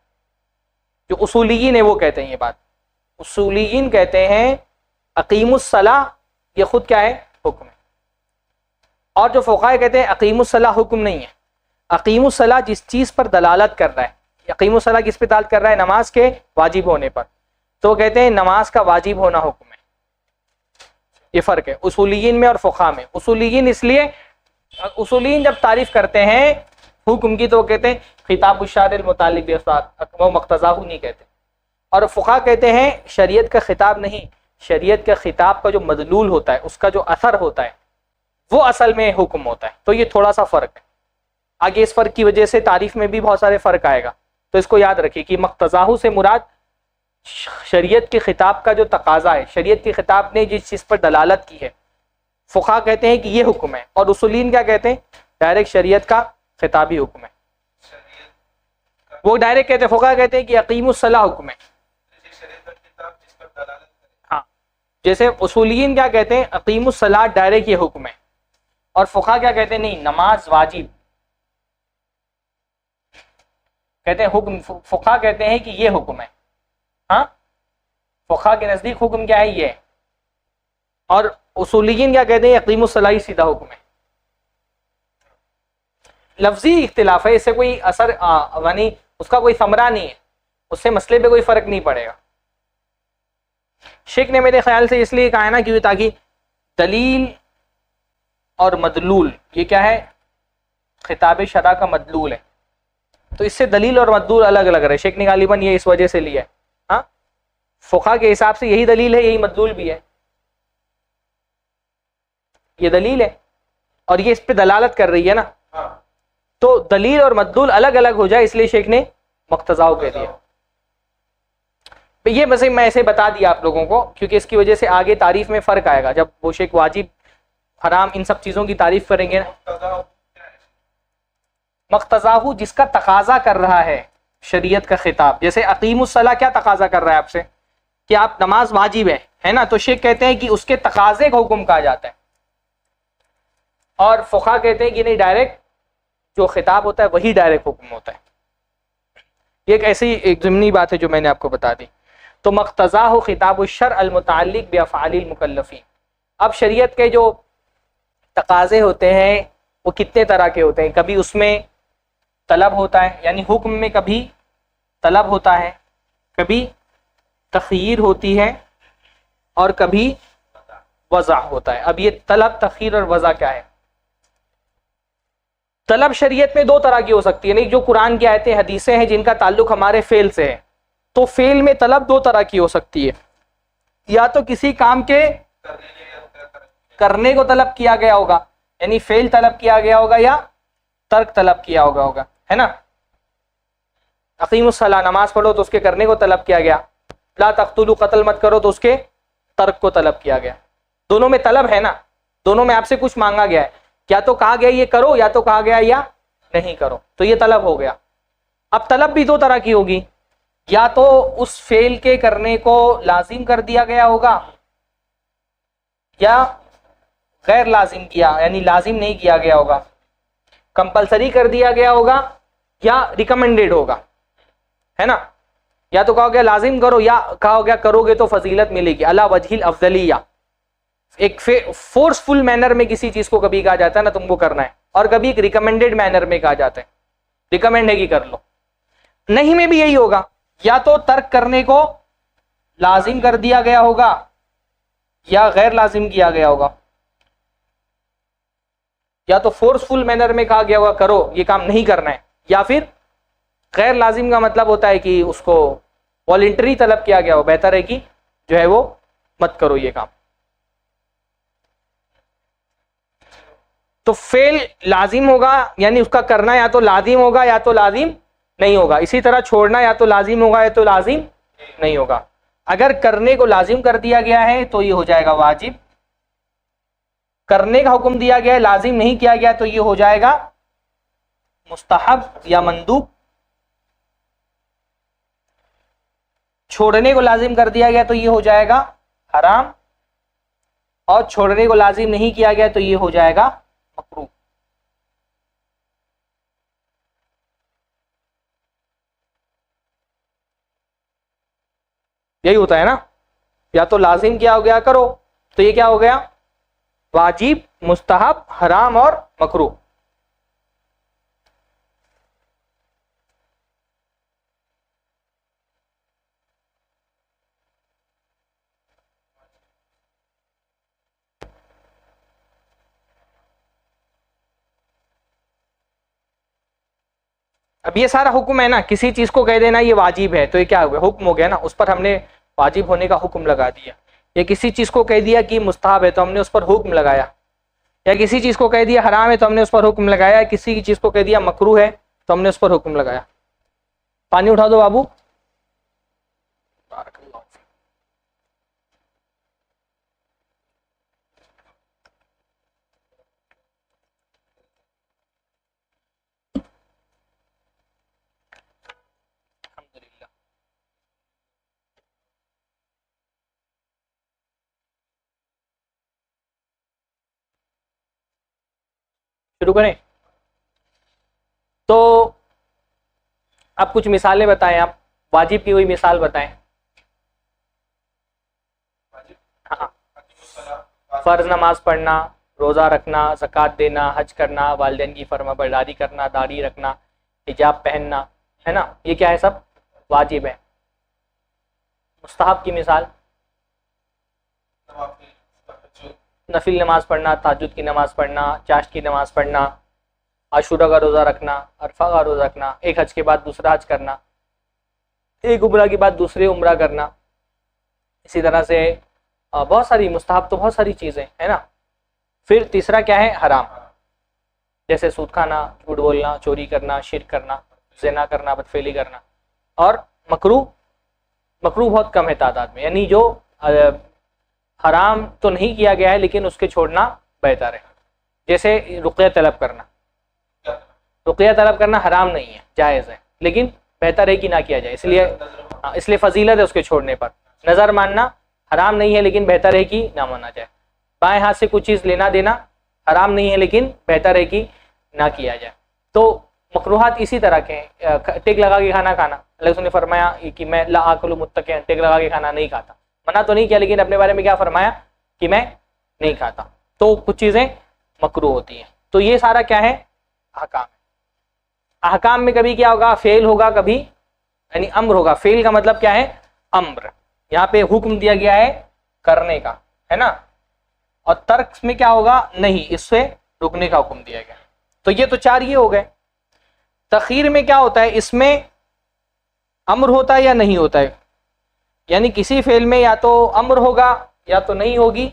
جو اصولیین ہے وہ کہتے ہیں یہ بات، اصولیین کہتے ہیں اقیم الصلاۃ یہ خود کیا ہے؟ حکم ہے۔ اور جو فقہا کہتے ہیں اقیم الصلاۃ حکم نہیں ہے، اقیم الصلاۃ جس چیز پر دلالت کر رہا ہے، اقیم الصلاۃ کس پہ دلالت کر رہا ہے؟ نماز کے واجب ہونے پر، تو کہتے ہیں نماز کا واجب ہونا حکم ہے۔ یہ فرق ہے اصولیین میں اور فقہا میں۔ اصولیین اس لیے، اصولیین جب تعریف کرتے ہیں حکم کی تو وہ کہتے ہیں خطاب الشارع المتعلق بافراد، وہ مقتضاہ نہیں کہتے۔ اور فقہا کہتے ہیں شریعت کا خطاب نہیں، شریعت کے خطاب کا جو مدلول ہوتا ہے، اس کا جو اثر ہوتا ہے وہ اصل میں حکم ہوتا ہے۔ تو یہ تھوڑا سا فرق ہے، آگے اس فرق کی وجہ سے تعریف میں بھی بہت سارے فرق آئے گا، تو اس کو یاد رکھیے کہ مقتضاہ سے مراد شریعت کے خطاب کا جو تقاضا ہے، شریعت کے خطاب نے جس چیز پر دلالت کی ہے، فقہا کہتے ہیں کہ یہ حکم ہے، اور اصولین کیا کہتے ہیں؟ ڈائریکٹ شریعت کا خطابی حکم ہے۔ وہ ڈائریکٹ کہتے ہیں، فقہا کہتے ہیں کہ اقیم الصلاۃ حکم ہے، ہاں جیسے اصولین کیا کہتے ہیں؟ اقیم الصلاۃ ڈائریکٹ یہ حکم ہے، اور فقہا کیا کہتے ہیں؟ نہیں، نماز واجب کہتے ہیں حکم، فقہا کہتے ہیں کہ یہ حکم ہے۔ ہاں فقہا کے نزدیک حکم کیا ہے؟ یہ ہے، اور اصولیین کیا کہتے ہیں؟ اقیم الصلاۃ سیدھا حکم ہے۔ لفظی اختلاف ہے، اس سے کوئی اثر یعنی اس کا کوئی ثمرہ نہیں ہے، اس سے مسئلے پہ کوئی فرق نہیں پڑے گا۔ شیخ نے میرے خیال سے اس لیے کہا ہے نا کہ تاکہ دلیل اور مدلول، یہ کیا ہے؟ خطاب شرع کا مدلول ہے، تو اس سے دلیل اور مدلول الگ الگ رہے۔ شیخ نے غالباً یہ اس وجہ سے لیا ہے۔ ہاں فقہا کے حساب سے یہی دلیل ہے، یہی مدلول بھی ہے، یہ دلیل ہے اور یہ اس پہ دلالت کر رہی ہے نا، تو دلیل اور مدلول الگ الگ ہو جائے، اس لیے شیخ نے مقتضا کہہ دیا۔ یہ بس میں ایسے بتا دیا آپ لوگوں کو، کیونکہ اس کی وجہ سے آگے تعریف میں فرق آئے گا، جب وہ شیخ واجب حرام ان سب چیزوں کی تعریف کریں گے نا۔ مقتضا جس کا تقاضا کر رہا ہے شریعت کا خطاب، جیسے اقیم الصلاۃ کیا تقاضا کر رہا ہے آپ سے؟ کہ آپ نماز واجب ہے نا، تو شیخ کہتے ہیں کہ اس کے تقاضے کا حکم کہا جاتا ہے۔ اور فقہا کہتے ہیں کہ نہیں، ڈائریکٹ جو خطاب ہوتا ہے وہی ڈائریکٹ حکم ہوتا ہے. یہ ایک ایسی ایک ضمنی بات ہے جو میں نے آپ کو بتا دی. تو مقتضاہ خطاب الشرع المتعلق بافعال المکلفین. اب شریعت کے جو تقاضے ہوتے ہیں وہ کتنے طرح کے ہوتے ہیں. کبھی اس میں طلب ہوتا ہے، یعنی حکم میں کبھی طلب ہوتا ہے، کبھی تخییر ہوتی ہے، اور کبھی وضع ہوتا ہے. اب یہ طلب، تخییر اور وضع کیا ہے؟ طلب شریعت میں دو طرح کی ہو سکتی ہے، یعنی جو قرآن کی آیتیں حدیثیں ہیں جن کا تعلق ہمارے فعل سے ہے، تو فعل میں طلب دو طرح کی ہو سکتی ہے. یا تو کسی کام کے کرنے کو طلب کیا گیا ہوگا، یعنی فعل طلب کیا گیا ہوگا، یا ترک طلب کیا ہوگا، ہے نا. اقیم الصلاۃ، نماز پڑھو تو اس کے کرنے کو طلب کیا گیا. لا تقتلوا، قتل مت کرو تو اس کے ترک کو طلب کیا گیا. دونوں میں طلب ہے نا، دونوں میں آپ سے کچھ مانگا گیا ہے. کیا تو کہا گیا یہ کرو، یا تو کہا گیا یا نہیں کرو، تو یہ طلب ہو گیا. اب طلب بھی دو طرح کی ہوگی، یا تو اس فعل کے کرنے کو لازم کر دیا گیا ہوگا، یا غیر لازم کیا، یعنی لازم نہیں کیا گیا ہوگا، کمپلسری کر دیا گیا ہوگا، یا ریکمینڈیڈ ہوگا، ہے نا. یا تو کہا گیا لازم کرو، یا کہا گیا کرو گے تو فضیلت ملے گی، علی وجہ الافضلیہ. ایک فورسفل مینر میں کسی چیز کو کبھی کہا جاتا ہے نا تم کو کرنا ہے، اور کبھی ایک ریکمینڈیڈ مینر میں کہا جاتا ہے، ریکمینڈ ہے کہ کر لو. نہیں میں بھی یہی ہوگا، یا تو ترک کرنے کو لازم کر دیا گیا ہوگا، یا غیر لازم کیا گیا ہوگا. یا تو فورسفل مینر میں کہا گیا ہوگا کرو، یہ کام نہیں کرنا ہے، یا پھر غیر لازم کا مطلب ہوتا ہے کہ اس کو والنٹری طلب کیا گیا ہو، بہتر ہے کہ جو ہے وہ مت کرو یہ کام. تو فعل لازم ہوگا، یعنی اس کا کرنا یا تو لازم ہوگا یا تو لازم نہیں ہوگا. اسی طرح چھوڑنا یا تو لازم ہوگا یا تو لازم نہیں ہوگا. اگر کرنے کو لازم کر دیا گیا ہے تو یہ ہو جائے گا واجب، کرنے کا حکم دیا گیا ہے لازم نہیں کیا گیا تو یہ ہو جائے گا مستحب یا مندوب. چھوڑنے کو لازم کر دیا گیا تو یہ ہو جائے گا حرام، اور چھوڑنے کو لازم نہیں کیا گیا تو یہ ہو جائے گا مکروہ. یہی ہوتا ہے نا، یا تو لازم کیا ہو گیا کرو تو یہ کیا ہو گیا واجب، مستحب، حرام اور مکروہ. اب یہ سارا حکم ہے نا، کسی چیز کو کہہ دینا یہ واجب ہے تو یہ کیا ہو گیا حکم ہو گیا نا، اس پر ہم نے واجب ہونے کا حکم لگا دیا. یا کسی چیز کو کہہ دیا کہ مستحب ہے تو ہم نے اس پر حکم لگایا، یا کسی چیز کو کہہ دیا حرام ہے تو ہم نے اس پر حکم لگایا، یا کسی چیز کو کہہ دیا مکروہ ہے تو ہم نے اس پر حکم لگایا. پانی اٹھا دو بابو. بارک اللہ فیک. الحمدللہ. شروع کریں. تو اب کچھ مثالیں بتائیں، آپ واجب کی کوئی مثال بتائیں. ہاں، فرض نماز پڑھنا، روزہ رکھنا، زکوٰۃ دینا، حج کرنا، والدین کی فرما برداری کرنا، داڑھی رکھنا، حجاب پہننا، ہے نا، یہ کیا ہے سب واجب ہے. مستحب کی مثال نفل نماز پڑھنا، تہجد کی نماز پڑھنا، چاشت کی نماز پڑھنا، عاشورہ کا روزہ رکھنا، عرفہ کا روزہ رکھنا، ایک حج کے بعد دوسرا حج کرنا، ایک عمرہ کے بعد دوسرے عمرہ کرنا. اسی طرح سے بہت ساری مستحب تو بہت ساری چیزیں ہے نا. پھر تیسرا کیا ہے حرام، جیسے سود کھانا، جھوٹ بولنا، چوری کرنا، شرک کرنا، زنا کرنا، بدفعلی کرنا. اور مکروہ بہت کم ہے تعداد میں، یعنی جو حرام تو نہیں کیا گیا ہے لیکن اس کے چھوڑنا بہتر ہے. جیسے رقیہ طلب کرنا، رقیہ طلب کرنا حرام نہیں ہے، جائز ہے، لیکن بہتر ہے کہ نہ کیا جائے، اس لیے فضیلت ہے اس کے چھوڑنے پر. نظر ماننا حرام نہیں ہے لیکن بہتر ہے کہ نہ مانا جائے. بائیں ہاتھ سے کچھ چیز لینا دینا حرام نہیں ہے لیکن بہتر ہے کہ نہ کیا جائے. تو مکروہات اسی طرح کے ہیں. ٹیک لگا کے کھانا کھانا، اللہ رسول نے فرمایا کہ میں لا آکل متکئا، ٹیک لگا کے کھانا نہیں کھاتا. منع تو نہیں کیا لیکن اپنے بارے میں کیا فرمایا کہ میں نہیں کھاتا. تو کچھ چیزیں مکروہ ہوتی ہیں. تو یہ سارا کیا ہے؟ احکام. احکام میں کبھی کیا ہوگا؟ فعل ہوگا، کبھی یعنی امر ہوگا. فعل کا مطلب کیا ہے؟ امر. یہاں پہ حکم دیا گیا ہے کرنے کا، ہے نا. اور ترک میں کیا ہوگا؟ نہیں، اس سے رکنے کا حکم دیا گیا. تو یہ تو چار یہ ہو گئے. تخیر میں کیا ہوتا ہے؟ اس میں امر ہوتا ہے یا نہیں ہوتا ہے، یعنی کسی فعل میں یا تو امر ہوگا یا تو نہیں ہوگی،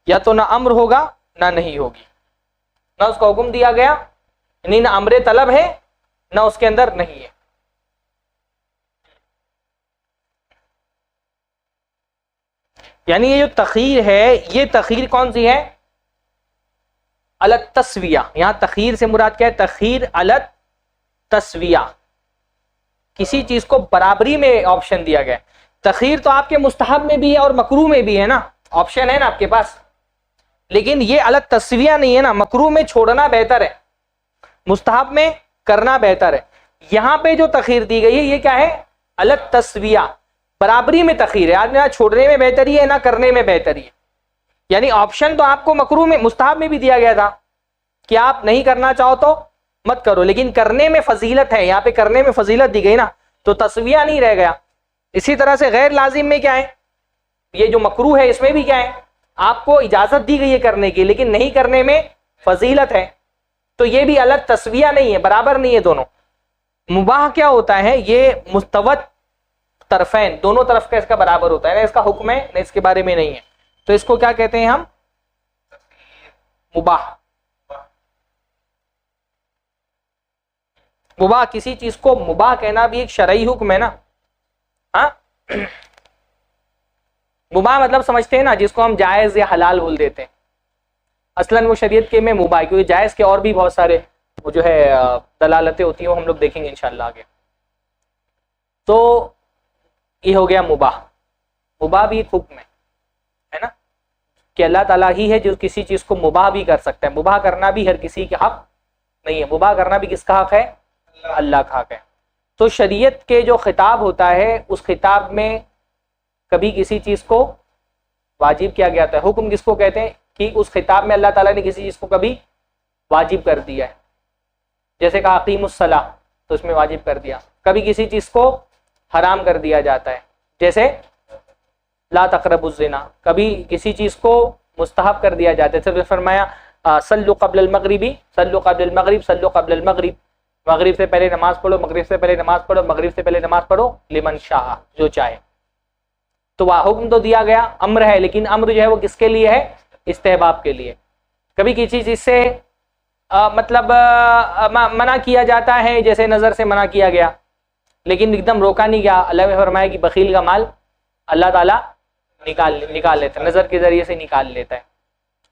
یا تو نہ امر ہوگا نہ نہیں ہوگی. نہ اس کا حکم دیا گیا، یعنی نہ امر طلب ہے نہ اس کے اندر نہیں ہے. یعنی یہ جو تخیر ہے، یہ تخیر کون سی ہے؟ علی التسویہ. یہاں تخیر سے مراد کیا ہے؟ تخیر علی التسویہ، کسی چیز کو برابری میں آپشن دیا گیا ہے. تخیر تو آپ کے مستحب میں بھی ہے اور مکروہ میں بھی ہے نا، آپشن ہے نا آپ کے پاس. لیکن یہ علی التسویہ نہیں ہے نا. مکروہ میں چھوڑنا بہتر ہے، مستحب میں کرنا بہتر ہے. یہاں پہ جو تخیر دی گئی ہے یہ کیا ہے؟ علی التسویہ، برابری میں تخیر ہے. آج نہ چھوڑنے میں بہتری ہے نہ کرنے میں بہتری ہے. یعنی آپشن تو آپ کو مکروہ میں، مستحب میں بھی دیا گیا تھا کہ آپ نہیں کرنا چاہو تو مت کرو، لیکن کرنے میں فضیلت ہے. یہاں پہ کرنے میں فضیلت دی گئی نا، تو تسویہ نہیں رہ گیا. اسی طرح سے غیر لازم میں کیا ہے؟ یہ جو مکروہ ہے اس میں بھی کیا ہے؟ آپ کو اجازت دی گئی ہے کرنے کی، لیکن نہیں کرنے میں فضیلت ہے. تو یہ بھی الگ تسویہ نہیں ہے، برابر نہیں ہے دونوں. مباح کیا ہوتا ہے؟ یہ مستوت طرفین، دونوں طرف کا اس کا برابر ہوتا ہے، نہ اس کا حکم ہے نہ اس کے بارے میں نہیں ہے. تو اس کو کیا کہتے ہیں ہم؟ مباح. مباح، کسی چیز کو مباح کہنا بھی ایک شرعی حکم ہے نا. ہاں، مباح مطلب سمجھتے ہیں نا، جس کو ہم جائز یا حلال بول دیتے ہیں. اصلاً وہ شریعت کے میں مباح، کیونکہ جائز کے اور بھی بہت سارے وہ جو ہے دلالتیں ہوتی ہیں، وہ ہم لوگ دیکھیں گے انشاءاللہ آگے. تو یہ ہو گیا مباح. مباح بھی ایک حکم ہے نا، کہ اللہ تعالیٰ ہی ہے جو کسی چیز کو مباح بھی کر سکتا ہے. مباح کرنا بھی ہر کسی کا حق نہیں ہے. مباح کرنا بھی کس کا حق ہے؟ اللہ کا حق ہے. تو شریعت کے جو خطاب ہوتا ہے، اس خطاب میں کبھی کسی چیز کو واجب کیا گیا تھا. حکم کس کو کہتے ہیں؟ کہ اس خطاب میں اللہ تعالیٰ نے کسی چیز کو کبھی واجب کر دیا ہے. جیسے کہ اقیم الصلاۃ، تو اس میں واجب کر دیا. کبھی کسی چیز کو حرام کر دیا جاتا ہے، جیسے لا تقربوا الزنا. کبھی کسی چیز کو مستحب کر دیا جاتا ہے، جیسے فرمایا صلوا قبل المغربی، صلوا قبل المغرب، صلوا قبل المغرب. مغرب سے پہلے نماز پڑھو، مغرب سے پہلے نماز پڑھو، مغرب سے پہلے نماز پڑھو، لمن شاء، جو چاہے. تو وہ حکم تو دیا گیا، امر ہے، لیکن امر جو ہے وہ کس کے لیے ہے؟ استحباب کے لیے. کبھی کسی چیز سے مطلب منع کیا جاتا ہے، جیسے نظر سے منع کیا گیا، لیکن ایک دم روکا نہیں گیا. اللہ نے فرمایا کہ بخیل کا مال اللہ تعالیٰ نکال لیتا ہے، نظر کے ذریعے سے نکال لیتا ہے.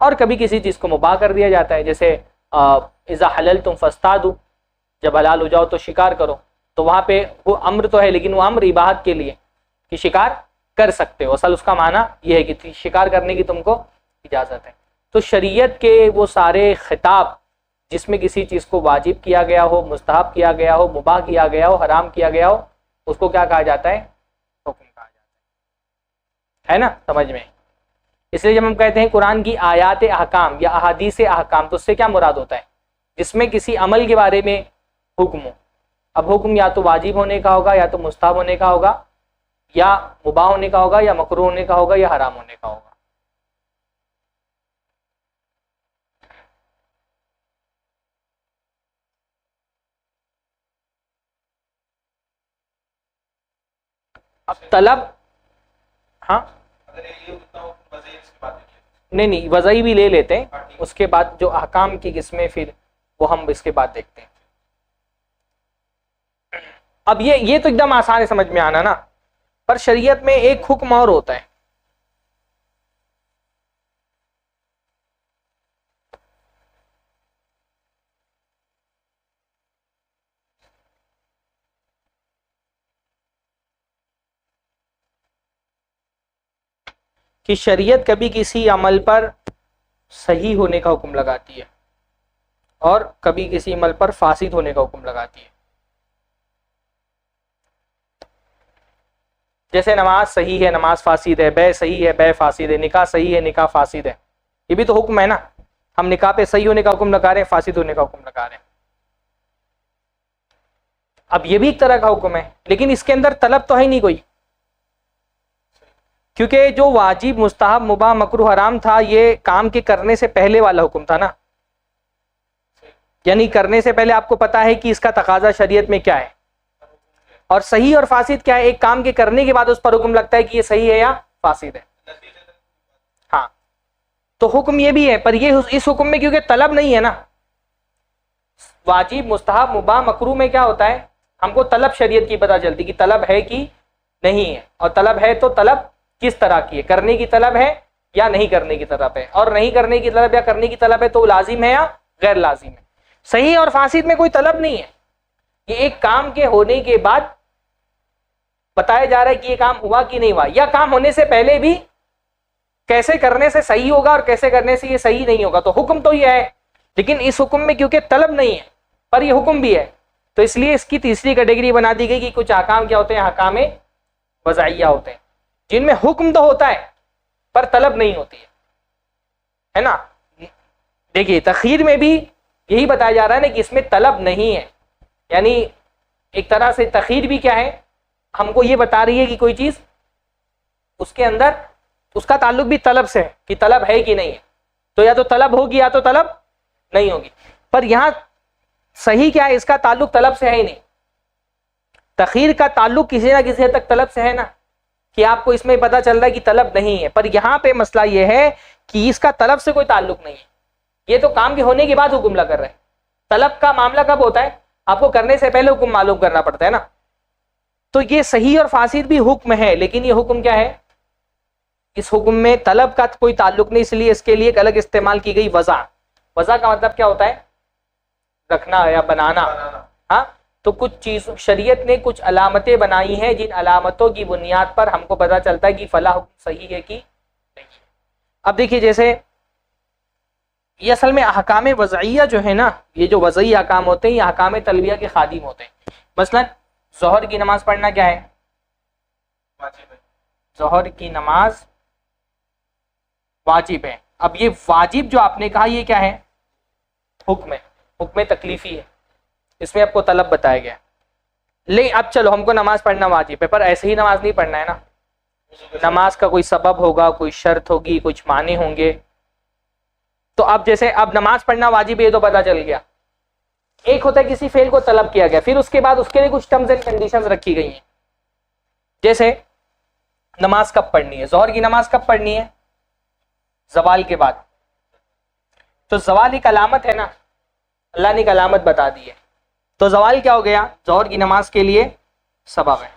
اور کبھی کسی چیز کو مباح کر دیا جاتا ہے، جیسے اذا حللتم فاصطادوا، جب حلال ہو جاؤ تو شکار کرو. تو وہاں پہ وہ امر تو ہے، لیکن وہ امر اباحت کے لیے کہ شکار کر سکتے ہو. اصل اس کا معنی یہ ہے کہ شکار کرنے کی تم کو اجازت ہے. تو شریعت کے وہ سارے خطاب جس میں کسی چیز کو واجب کیا گیا ہو، مستحب کیا گیا ہو، مباح کیا گیا ہو، حرام کیا گیا ہو، اس کو کیا کہا جاتا ہے؟ حکم کہا جاتا ہے نا، سمجھ میں. اس لیے جب ہم کہتے ہیں قرآن کی آیات احکام یا احادیث احکام، تو اس سے کیا مراد ہوتا ہے؟ جس میں کسی عمل کے بارے میں حکم ہو. اب حکم یا تو واجب ہونے کا ہوگا، یا تو مستحب ہونے کا ہوگا، یا مباح ہونے کا ہوگا، یا مکروہ ہونے کا ہوگا، یا حرام ہونے کا ہوگا. اب طلب، ہاں نہیں وضعی بھی لے لیتے ہیں، اس کے بعد جو احکام کی قسمیں پھر وہ ہم اس کے بعد دیکھتے ہیں. اب یہ تو ایک دم آسان ہے سمجھ میں آنا نا، پر شریعت میں ایک حکم اور ہوتا ہے. کہ شریعت کبھی کسی عمل پر صحیح ہونے کا حکم لگاتی ہے. اور کبھی کسی عمل پر فاسد ہونے کا حکم لگاتی ہے. جیسے نماز صحیح ہے نماز فاسد ہے، بے صحیح ہے بے فاسد ہے، نکاح صحیح ہے نکاح فاسد ہے. یہ بھی تو حکم ہے نا. ہم نکاح پہ صحیح ہونے کا حکم لگا رہے ہیں، فاسد ہونے کا حکم لگا رہے ہیں. اب یہ بھی ایک طرح کا حکم ہے، لیکن اس کے اندر طلب تو ہے نہیں کوئی، کیونکہ جو واجب مستحب مباح مکروہ حرام تھا یہ کام کے کرنے سے پہلے والا حکم تھا نا. یعنی کرنے سے پہلے آپ کو پتا ہے کہ اس کا تقاضا شریعت میں کیا ہے، اور صحیح اور فاسد کیا ہے. ایک کام کے کرنے کے بعد اس پر حکم لگتا ہے کہ یہ صحیح ہے یا فاسد ہے. ہاں تو حکم یہ بھی ہے، پر یہ اس حکم میں کیونکہ طلب نہیں ہے نا. واجب مستحب مباح مکروہ میں کیا ہوتا ہے، ہم کو طلب شریعت کی پتہ چلتی کہ طلب ہے کہ نہیں ہے، اور طلب ہے تو طلب کس طرح کی ہے، کرنے کی طلب ہے یا نہیں کرنے کی طلب ہے، اور نہیں کرنے کی طلب یا کرنے کی طلب ہے تو لازم ہے یا غیر لازم ہے. صحیح اور فاسد میں کوئی طلب نہیں ہے. یہ ایک کام کے ہونے کے بعد بتایا جا رہا ہے کہ یہ کام ہوا کہ نہیں ہوا، یا کام ہونے سے پہلے بھی کیسے کرنے سے صحیح ہوگا اور کیسے کرنے سے یہ صحیح نہیں ہوگا. تو حکم تو یہ ہے، لیکن اس حکم میں کیونکہ طلب نہیں ہے پر یہ حکم بھی ہے، تو اس لیے اس کی تیسری کیٹیگری بنا دی گئی کہ کچھ احکام کیا ہوتے ہیں، احکام وضعیہ ہوتے ہیں، جن میں حکم تو ہوتا ہے پر طلب نہیں ہوتی ہے نا. دیکھیے تخیر میں بھی یہی بتایا جا رہا ہے نا کہ اس میں طلب نہیں ہے. یعنی ایک طرح سے تخیر بھی کیا ہے، ہم کو یہ بتا رہی ہے کہ کوئی چیز اس کے اندر اس کا تعلق بھی طلب سے ہے کہ طلب ہے کہ نہیں ہے، تو یا تو طلب ہوگی یا تو طلب نہیں ہوگی. پر یہاں صحیح کیا ہے، اس کا تعلق طلب سے ہے ہی نہیں. تخیر کا تعلق کسی نہ کسی حد تک طلب سے ہے نا، کہ آپ کو اس میں پتہ چل رہا ہے کہ طلب نہیں ہے. پر یہاں پہ مسئلہ یہ ہے کہ اس کا طلب سے کوئی تعلق نہیں ہے. یہ تو کام کے ہونے کے بعد حکم لگ کر رہے ہیں. طلب کا معاملہ کب ہوتا ہے، آپ کو کرنے سے پہلے حکم معلوم کرنا پڑتا ہے نا. تو یہ صحیح اور فاسد بھی حکم ہے، لیکن یہ حکم کیا ہے، اس حکم میں طلب کا کوئی تعلق نہیں، اس لیے اس کے لیے ایک الگ استعمال کی گئی وضع. وضع کا مطلب کیا ہوتا ہے، رکھنا یا بنانا. ہاں تو کچھ چیز شریعت نے کچھ علامتیں بنائی ہیں، جن علامتوں کی بنیاد پر ہم کو پتہ چلتا ہے کہ فلاں حکم صحیح ہے کہ نہیں. اب دیکھیے جیسے یہ اصل میں احکام وضعیہ جو ہے نا، یہ جو وضعی احکام ہوتے ہیں یہ احکام تلبیہ کے خادم ہوتے ہیں. مثلا ظہر کی نماز پڑھنا کیا ہے، ظہر کی نماز واجب ہے. اب یہ واجب جو آپ نے کہا یہ کیا ہے، حکم ہے، حکم تکلیفی ہے. اس میں آپ کو طلب بتایا گیا. لیکن اب چلو ہم کو نماز پڑھنا واجب ہے، پر ایسے ہی نماز نہیں پڑھنا ہے نا. نماز کا کوئی سبب ہوگا، کوئی شرط ہوگی، کچھ معنی ہوں گے. تو اب جیسے اب نماز پڑھنا واجب ہے یہ تو پتہ چل گیا. ایک ہوتا ہے کسی فعل کو طلب کیا گیا، پھر اس کے بعد اس کے لیے کچھ ٹرمز اینڈ کنڈیشنز رکھی گئی ہیں. جیسے نماز کب پڑھنی ہے، ظہر کی نماز کب پڑھنی ہے، زوال کے بعد. تو زوال ایک علامت ہے نا، اللہ نے ایک علامت بتا دی ہے. تو زوال کیا ہو گیا، ظہر کی نماز کے لیے سبب ہے.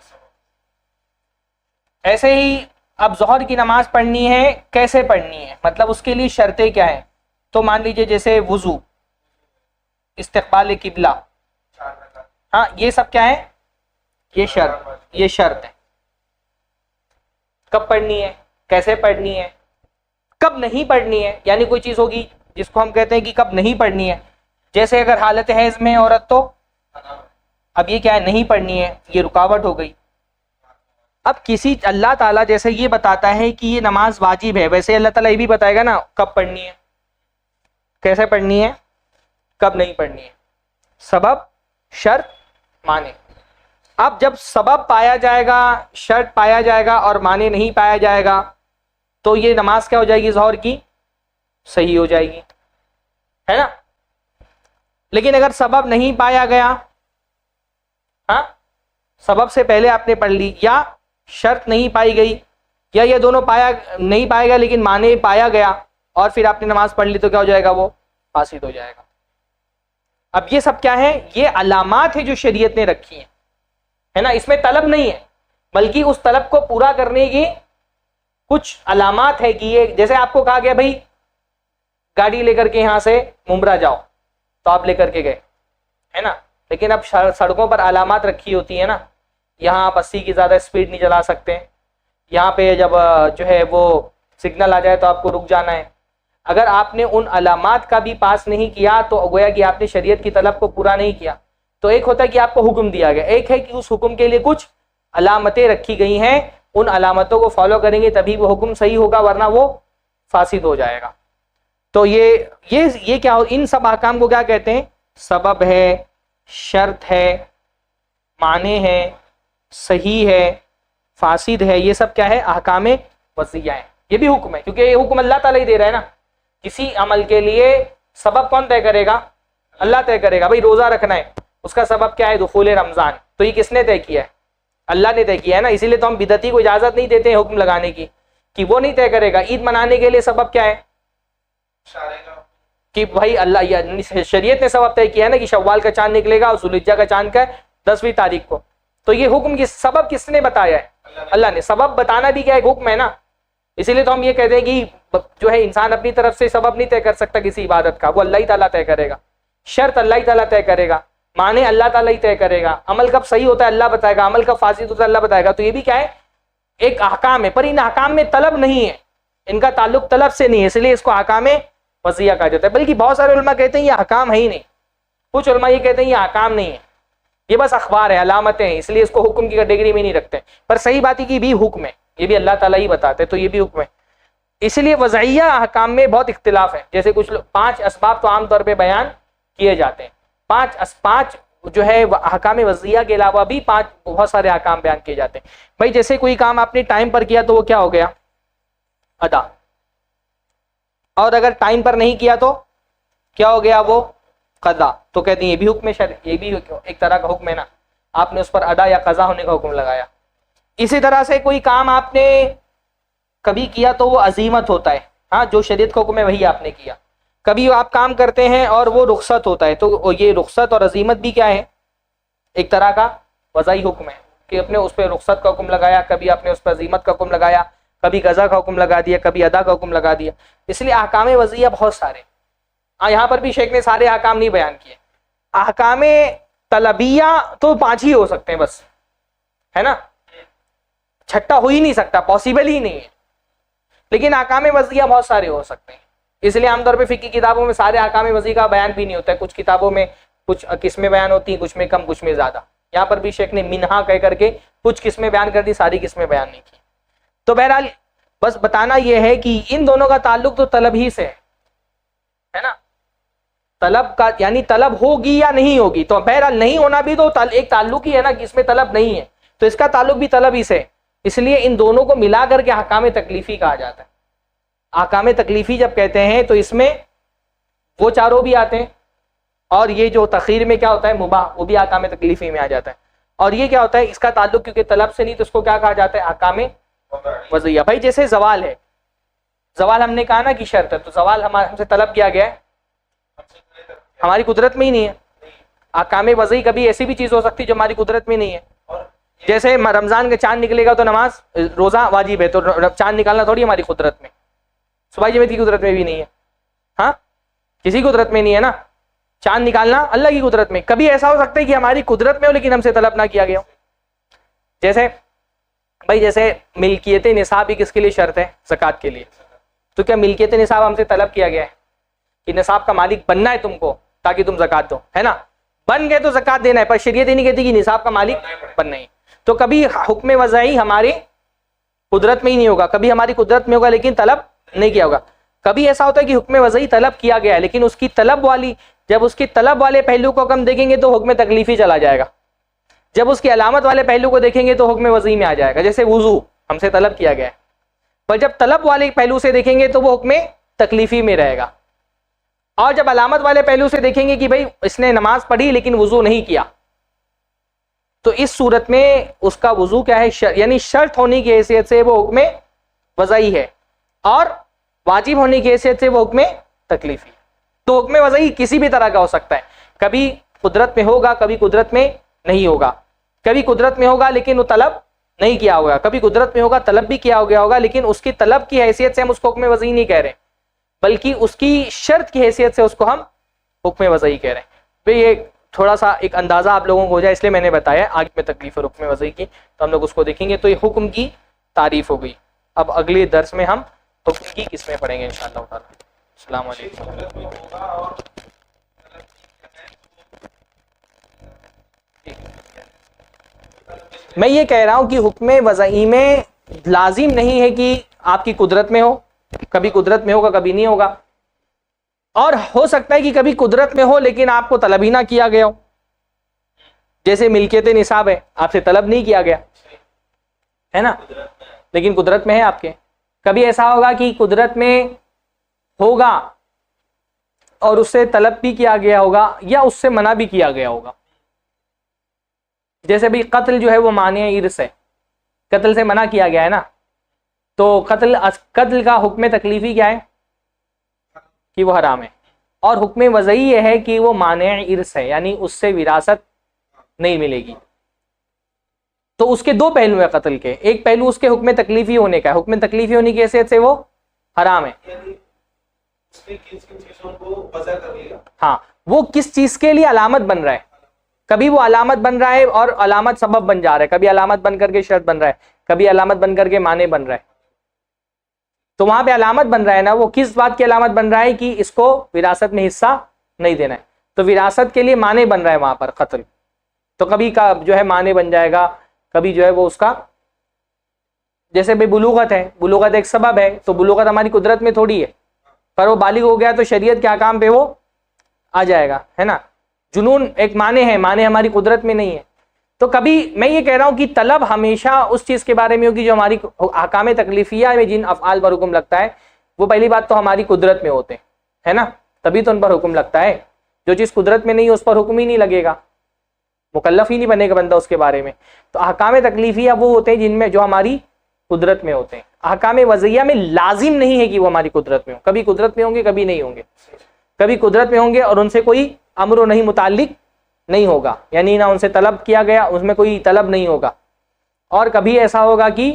ایسے ہی اب ظہر کی نماز پڑھنی ہے، کیسے پڑھنی ہے، مطلب اس کے لیے شرطیں کیا ہیں. تو مان لیجئے جیسے وضو، استقبال قبلہ، ہاں یہ سب کیا ہے، یہ شرط ہے. کب پڑھنی ہے، کیسے پڑھنی ہے، کب نہیں پڑھنی ہے. یعنی کوئی چیز ہوگی جس کو ہم کہتے ہیں کہ کب نہیں پڑھنی ہے. جیسے اگر حالت حیض میں عورت تو اب یہ کیا ہے، نہیں پڑھنی ہے، یہ رکاوٹ ہو گئی. اب کسی اللہ تعالیٰ جیسے یہ بتاتا ہے کہ یہ نماز واجب ہے، ویسے اللہ تعالیٰ یہ بھی بتائے گا نا کب پڑھنی ہے، کیسے پڑھنی ہے، کب نہیں پڑھنی ہے. سبب، شرط، معنی. اب جب سبب پایا جائے گا، شرط پایا جائے گا اور معنی نہیں پایا جائے گا تو یہ نماز کیا ہو جائے گی، ظہر کی صحیح ہو جائے گی، ہے نا. لیکن اگر سبب نہیں پایا گیا، ہاں سبب سے پہلے آپ نے پڑھ لی، یا شرط نہیں پائی گئی، یا یہ دونوں نہیں پایا گیا لیکن معنی پایا گیا اور پھر آپ نے نماز پڑھ لی، تو کیا ہو جائے گا، وہ فاسد ہو جائے گا. اب یہ سب کیا ہے، یہ علامات ہیں جو شریعت نے رکھی ہیں، ہے نا. اس میں طلب نہیں ہے بلکہ اس طلب کو پورا کرنے کی کچھ علامات ہے. کہ یہ جیسے آپ کو کہا گیا بھائی گاڑی لے کر کے یہاں سے ممبرا جاؤ، تو آپ لے کر کے گئے، ہے نا. لیکن اب سڑکوں پر علامات رکھی ہوتی ہیں نا، یہاں آپ 80 کی زیادہ اسپیڈ نہیں چلا سکتے، یہاں پہ جب جو ہے وہ سگنل آ جائے تو آپ کو رک جانا ہے. اگر آپ نے ان علامات کا بھی پاس نہیں کیا تو گویا کہ آپ نے شریعت کی طلب کو پورا نہیں کیا. تو ایک ہوتا ہے کہ آپ کو حکم دیا گیا، ایک ہے کہ اس حکم کے لیے کچھ علامتیں رکھی گئی ہیں، ان علامتوں کو فالو کریں گے تبھی وہ حکم صحیح ہوگا، ورنہ وہ فاسد ہو جائے گا. تو یہ کیا ہو، ان سب احکام کو کیا کہتے ہیں؟ سبب ہے، شرط ہے، معنی ہے، صحیح ہے، فاسد ہے، یہ سب کیا ہے؟ احکام وضعیہ ہیں. یہ بھی حکم ہے، کیونکہ یہ حکم اللہ تعالیٰ ہی دے رہا ہے نا. کسی عمل کے لیے سبب کون طے کرے گا؟ اللہ طے کرے گا. بھائی روزہ رکھنا ہے، اس کا سبب کیا ہے؟ دخول رمضان. تو یہ کس نے طے کیا ہے؟ اللہ نے طے کیا ہے نا. اسی لیے تو ہم بدعتی کو اجازت نہیں دیتے ہیں حکم لگانے کی، کہ وہ نہیں طے کرے گا. عید منانے کے لیے سبب کیا ہے؟ کہ بھائی اللہ شریعت نے سبب طے کیا ہے نا کہ شوال کا چاند نکلے گا اور ذوالحجہ کا چاند کا 10ویں تاریخ کو. تو یہ حکم کی سبب کس نے بتایا ہے؟ اللہ نے. سبب بتانا بھی کیا ایک حکم ہے نا. اسی لیے تو ہم یہ کہتے ہیں کہ جو ہے انسان اپنی طرف سے سبب نہیں طے کر سکتا کسی عبادت کا، وہ اللہ ہی تعالیٰ طے کرے گا. شرط اللہ ہی تعالیٰ طے کرے گا، معنی اللہ تعالیٰ ہی طے کرے گا. عمل کب صحیح ہوتا ہے اللہ بتائے گا، عمل کب فاسد ہوتا ہے اللہ بتائے گا. تو یہ بھی کیا ہے؟ ایک احکام ہے، پر ان احکام میں طلب نہیں ہے، ان کا تعلق طلب سے نہیں ہے، اس لیے اس کو احکام وضعیہ کہا جاتا ہے. بلکہ بہت سارے علماء کہتے ہیں یہ احکام ہے ہی نہیں. کچھ علماء یہ کہتے ہیں یہ احکام نہیں ہے، یہ بس اخبار ہے، علامتیں ہیں، اس لیے اس کو حکم کی کیٹیگری میں نہیں رکھتے. پر صحیح بات ہے کہ بھی حکم ہے، یہ بھی اللہ تعالیٰ ہی بتاتے، تو یہ بھی حکم ہے. اس لیے وضعیہ احکام میں بہت اختلاف ہے. جیسے کچھ 5 اسباب تو عام طور پہ بیان کیے جاتے ہیں. 5 جو ہے احکام وضعیہ کے علاوہ بھی بہت سارے احکام بیان کیے جاتے ہیں. بھائی جیسے کوئی کام آپ نے ٹائم پر کیا تو وہ کیا ہو گیا؟ ادا. اور اگر ٹائم پر نہیں کیا تو کیا ہو گیا؟ وہ قضا. تو کہتے ہیں یہ بھی حکم شرع، یہ بھی ایک طرح کا حکم ہے نا، آپ نے اس پر ادا یا قضا ہونے کا حکم لگایا. اسی طرح سے کوئی کام آپ نے کبھی کیا تو وہ عزیمت ہوتا ہے، ہاں جو شریعت کا حکم ہے وہی آپ نے کیا. کبھی آپ کام کرتے ہیں اور وہ رخصت ہوتا ہے، تو یہ رخصت اور عزیمت بھی کیا ہے؟ ایک طرح کا وضعی حکم ہے کہ اپنے اس پہ رخصت کا حکم لگایا، کبھی آپ نے اس پہ عزیمت کا حکم لگایا، کبھی قضا کا حکم لگا دیا، کبھی ادا کا حکم لگا دیا. اس لیے احکام وضعیہ بہت سارے. یہاں پر بھی شیخ نے سارے احکام نہیں بیان کیے. احکام طلبیہ تو 5 ہی ہو سکتے ہیں بس، ہے نا، چھٹا ہو ہی نہیں سکتا، پاسبل ہی نہیں ہے. لیکن احکام وضعیہ بہت سارے ہو سکتے ہیں. اس لیے عام طور پہ فقہ کی کتابوں میں سارے احکام وضعی کا بیان بھی نہیں ہوتا ہے. کچھ کتابوں میں کچھ قسمیں بیان ہوتی ہیں، کچھ میں کم، کچھ میں زیادہ. یہاں پر بھی شیخ نے منہا کہہ کر کے کچھ قسمیں بیان کر دی، ساری قسمیں بیان نہیں کی. تو بہرحال بس بتانا یہ ہے کہ ان دونوں کا تعلق تو طلب ہی سے ہے نا. طلب کا یعنی طلب ہوگی یا نہیں ہوگی، تو بہرحال نہیں ہونا بھی تو ایک تعلق ہی ہے نا کہ اس میں طلب نہیں ہے، تو اس کا تعلق بھی طلب ہی سے. اس لیے ان دونوں کو ملا کر کے احکام تکلیفی کہا جاتا ہے. احکام تکلیفی جب کہتے ہیں تو اس میں وہ چاروں بھی آتے ہیں، اور یہ جو تخیر میں کیا ہوتا ہے مباح، وہ بھی احکام تکلیفی میں آ جاتا ہے. اور یہ کیا ہوتا ہے، اس کا تعلق کیونکہ طلب سے نہیں تو اس کو کیا کہا جاتا ہے؟ احکام وضعیہ. بھائی جیسے زوال ہے، زوال ہم نے کہا نا کہ شرط ہے، تو زوال ہم سے طلب کیا گیا ہے، ہماری قدرت میں ہی نہیں ہے. احکام وضعی کبھی ایسی بھی چیز ہو سکتی جو ہماری قدرت میں نہیں ہے. جیسے رمضان کا چاند نکلے گا تو نماز روزہ واجب ہے، تو چاند نکالنا تھوڑی ہماری قدرت میں، صبح جمعہ کی قدرت میں بھی نہیں ہے، ہاں کسی قدرت میں نہیں ہے نا. چاند نکالنا اللہ کی قدرت میں. کبھی ایسا ہو سکتا ہے کہ ہماری قدرت میں ہو لیکن ہم سے طلب نہ کیا گیا ہو. جیسے بھائی جیسے ملکیت نصاب ہی کس کے لیے شرط ہے؟ زکوٰۃ کے لیے. تو کیا ملکیت نصاب ہم سے طلب کیا گیا ہے کہ نصاب کا مالک بننا ہے تم کو تاکہ تم زکوٰۃ دو، ہے نا؟ بن گئے تو زکوٰۃ دینا ہے، پر شریعت ہی نہیں کہتی کہ نصاب کا مالک بننا ہی. تو کبھی حکم وضعی ہماری قدرت میں ہی نہیں ہوگا، کبھی ہماری قدرت میں ہوگا لیکن طلب نہیں کیا ہوگا. کبھی ایسا ہوتا ہے کہ حکم وضعی طلب کیا گیا ہے لیکن اس کی طلب والی، جب اس کی طلب والے پہلو کو ہم دیکھیں گے تو حکم تکلیفی چلا جائے گا. جب اس کی علامت والے پہلو کو دیکھیں گے تو حکم وضعی میں آ جائے گا. جیسے وضو ہم سے طلب کیا گیا ہے، پر جب طلب والے پہلو سے دیکھیں گے تو وہ حکم تکلیفی میں رہے گا. اور جب علامت والے پہلو سے دیکھیں گے کہ بھائی اس نے نماز پڑھی لیکن وضو نہیں کیا، تو اس صورت میں اس کا وضو کیا ہے، یعنی شرط ہونے کی حیثیت سے وہ حکم وضعی ہے، اور واجب ہونے کی حیثیت سے وہ حکم تکلیفی. تو حکم وضعی کسی بھی طرح کا ہو سکتا ہے، کبھی قدرت میں ہوگا، کبھی قدرت میں نہیں ہوگا. کبھی قدرت میں ہوگا لیکن وہ طلب نہیں کیا ہوگا، کبھی قدرت میں ہوگا طلب بھی کیا ہو گیا ہوگا لیکن اس کی طلب کی حیثیت سے ہم اس کو حکم وضعی نہیں کہہ رہے، بلکہ اس کی شرط کی حیثیت سے اس کو ہم حکم وضعی کہہ رہے ہیں. بھئی یہ تھوڑا سا ایک اندازہ آپ لوگوں کو ہو جائے اس لیے میں نے بتایا. آگے میں تکلیف اور حکم وضعی کی تو ہم لوگ اس کو دیکھیں گے. تو یہ حکم کی تعریف ہو گئی. اب اگلے درس میں ہم حکم کی قسمیں پڑھیں گے انشاءاللہ تعالی. السلام علیکم. قدرت میں ہوگا اور میں یہ کہہ رہا ہوں کہ حکم وضعی میں لازم نہیں ہے کہ آپ کی قدرت میں ہو، کبھی قدرت میں ہوگا کبھی نہیں ہوگا، اور ہو سکتا ہے کہ کبھی قدرت میں ہو لیکن آپ کو طلب ہی نہ کیا گیا ہو. جیسے ملکیت نصاب ہے، آپ سے طلب نہیں کیا گیا ہے نا، لیکن قدرت میں ہے آپ کے. کبھی ایسا ہوگا کہ قدرت میں ہوگا اور اس سے طلب بھی کیا گیا ہوگا یا اس سے منع بھی کیا گیا ہوگا. جیسے بھی قتل جو ہے وہ مانع ارث ہے، قتل سے منع کیا گیا ہے نا، تو قتل کا حکم تکلیفی کیا ہے کہ وہ حرام ہے، اور حکم وضعی یہ ہے کہ وہ مانع ارث ہے، یعنی اس سے وراثت نہیں ملے گی. تو اس کے دو پہلو ہیں قتل کے. ایک پہلو اس کے حکم تکلیفی ہونے کا ہے، حکم تکلیفی ہونے کی حیثیت سے وہ حرام ہے. یعنی اس نے کن چیزوں کو وضع کر لیا. ہاں، وہ کس چیز کے لیے علامت بن رہا ہے. کبھی وہ علامت بن رہا ہے اور علامت سبب بن جا رہا ہے، کبھی علامت بن کر کے شرط بن رہا ہے، کبھی علامت بن کر کے معنی بن رہا ہے. تو وہاں پہ علامت بن رہا ہے نا، وہ کس بات کی علامت بن رہا ہے کہ اس کو وراثت میں حصہ نہیں دینا ہے، تو وراثت کے لیے معنی بن رہا ہے وہاں پر قتل. تو کبھی کا جو ہے معنی بن جائے گا، کبھی جو ہے وہ اس کا، جیسے بھائی بلوغت ہے، بلوغت ایک سبب ہے، تو بلوغت ہماری قدرت میں تھوڑی ہے، پر وہ بالغ ہو گیا تو شریعت کے احکام پہ وہ آ جائے گا، ہے نا. جنون ایک معنی ہے، معنی ہماری قدرت میں نہیں ہے. تو کبھی میں یہ کہہ رہا ہوں کہ طلب ہمیشہ اس چیز کے بارے میں ہوگی جو ہماری احکام تکلیفیہ میں جن افعال پر حکم لگتا ہے، وہ پہلی بات تو ہماری قدرت میں ہوتے ہیں، ہے نا، تبھی تو ان پر حکم لگتا ہے. جو چیز قدرت میں نہیں ہے اس پر حکم ہی نہیں لگے گا، مکلف ہی نہیں بنے گا بندہ اس کے بارے میں. تو احکام تکلیفیہ وہ ہوتے ہیں جن میں جو ہماری قدرت میں ہوتے ہیں. احکام وضعیہ میں لازم نہیں ہے کہ وہ ہماری قدرت میں ہوں، کبھی قدرت میں ہوں گے کبھی نہیں ہوں گے. کبھی قدرت میں ہوں گے اور ان سے کوئی امر و نہیں متعلق نہیں ہوگا، یعنی نہ ان سے طلب کیا گیا، اس میں کوئی طلب نہیں ہوگا. اور کبھی ایسا ہوگا کہ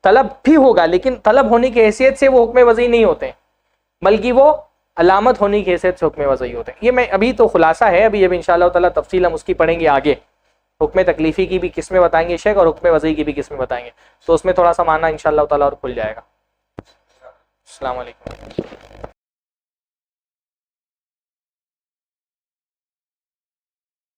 طلب بھی ہوگا لیکن طلب ہونے کی حیثیت سے وہ حکم وضعی نہیں ہوتے ہیں، بلکہ وہ علامت ہونے کی حیثیت سے حکم وضعی ہوتے ہیں. یہ میں ابھی تو خلاصہ ہے، ابھی انشاءاللہ تعالیٰ تفصیل ہم اس کی پڑھیں گے آگے. حکم تکلیفی کی بھی قسمیں بتائیں گے شیخ، اور حکم وضعی کی بھی قسمیں بتائیں گے، تو اس میں تھوڑا سا معنی انشاءاللہ تعالیٰ اور کھل جائے گا. السلام علیکم.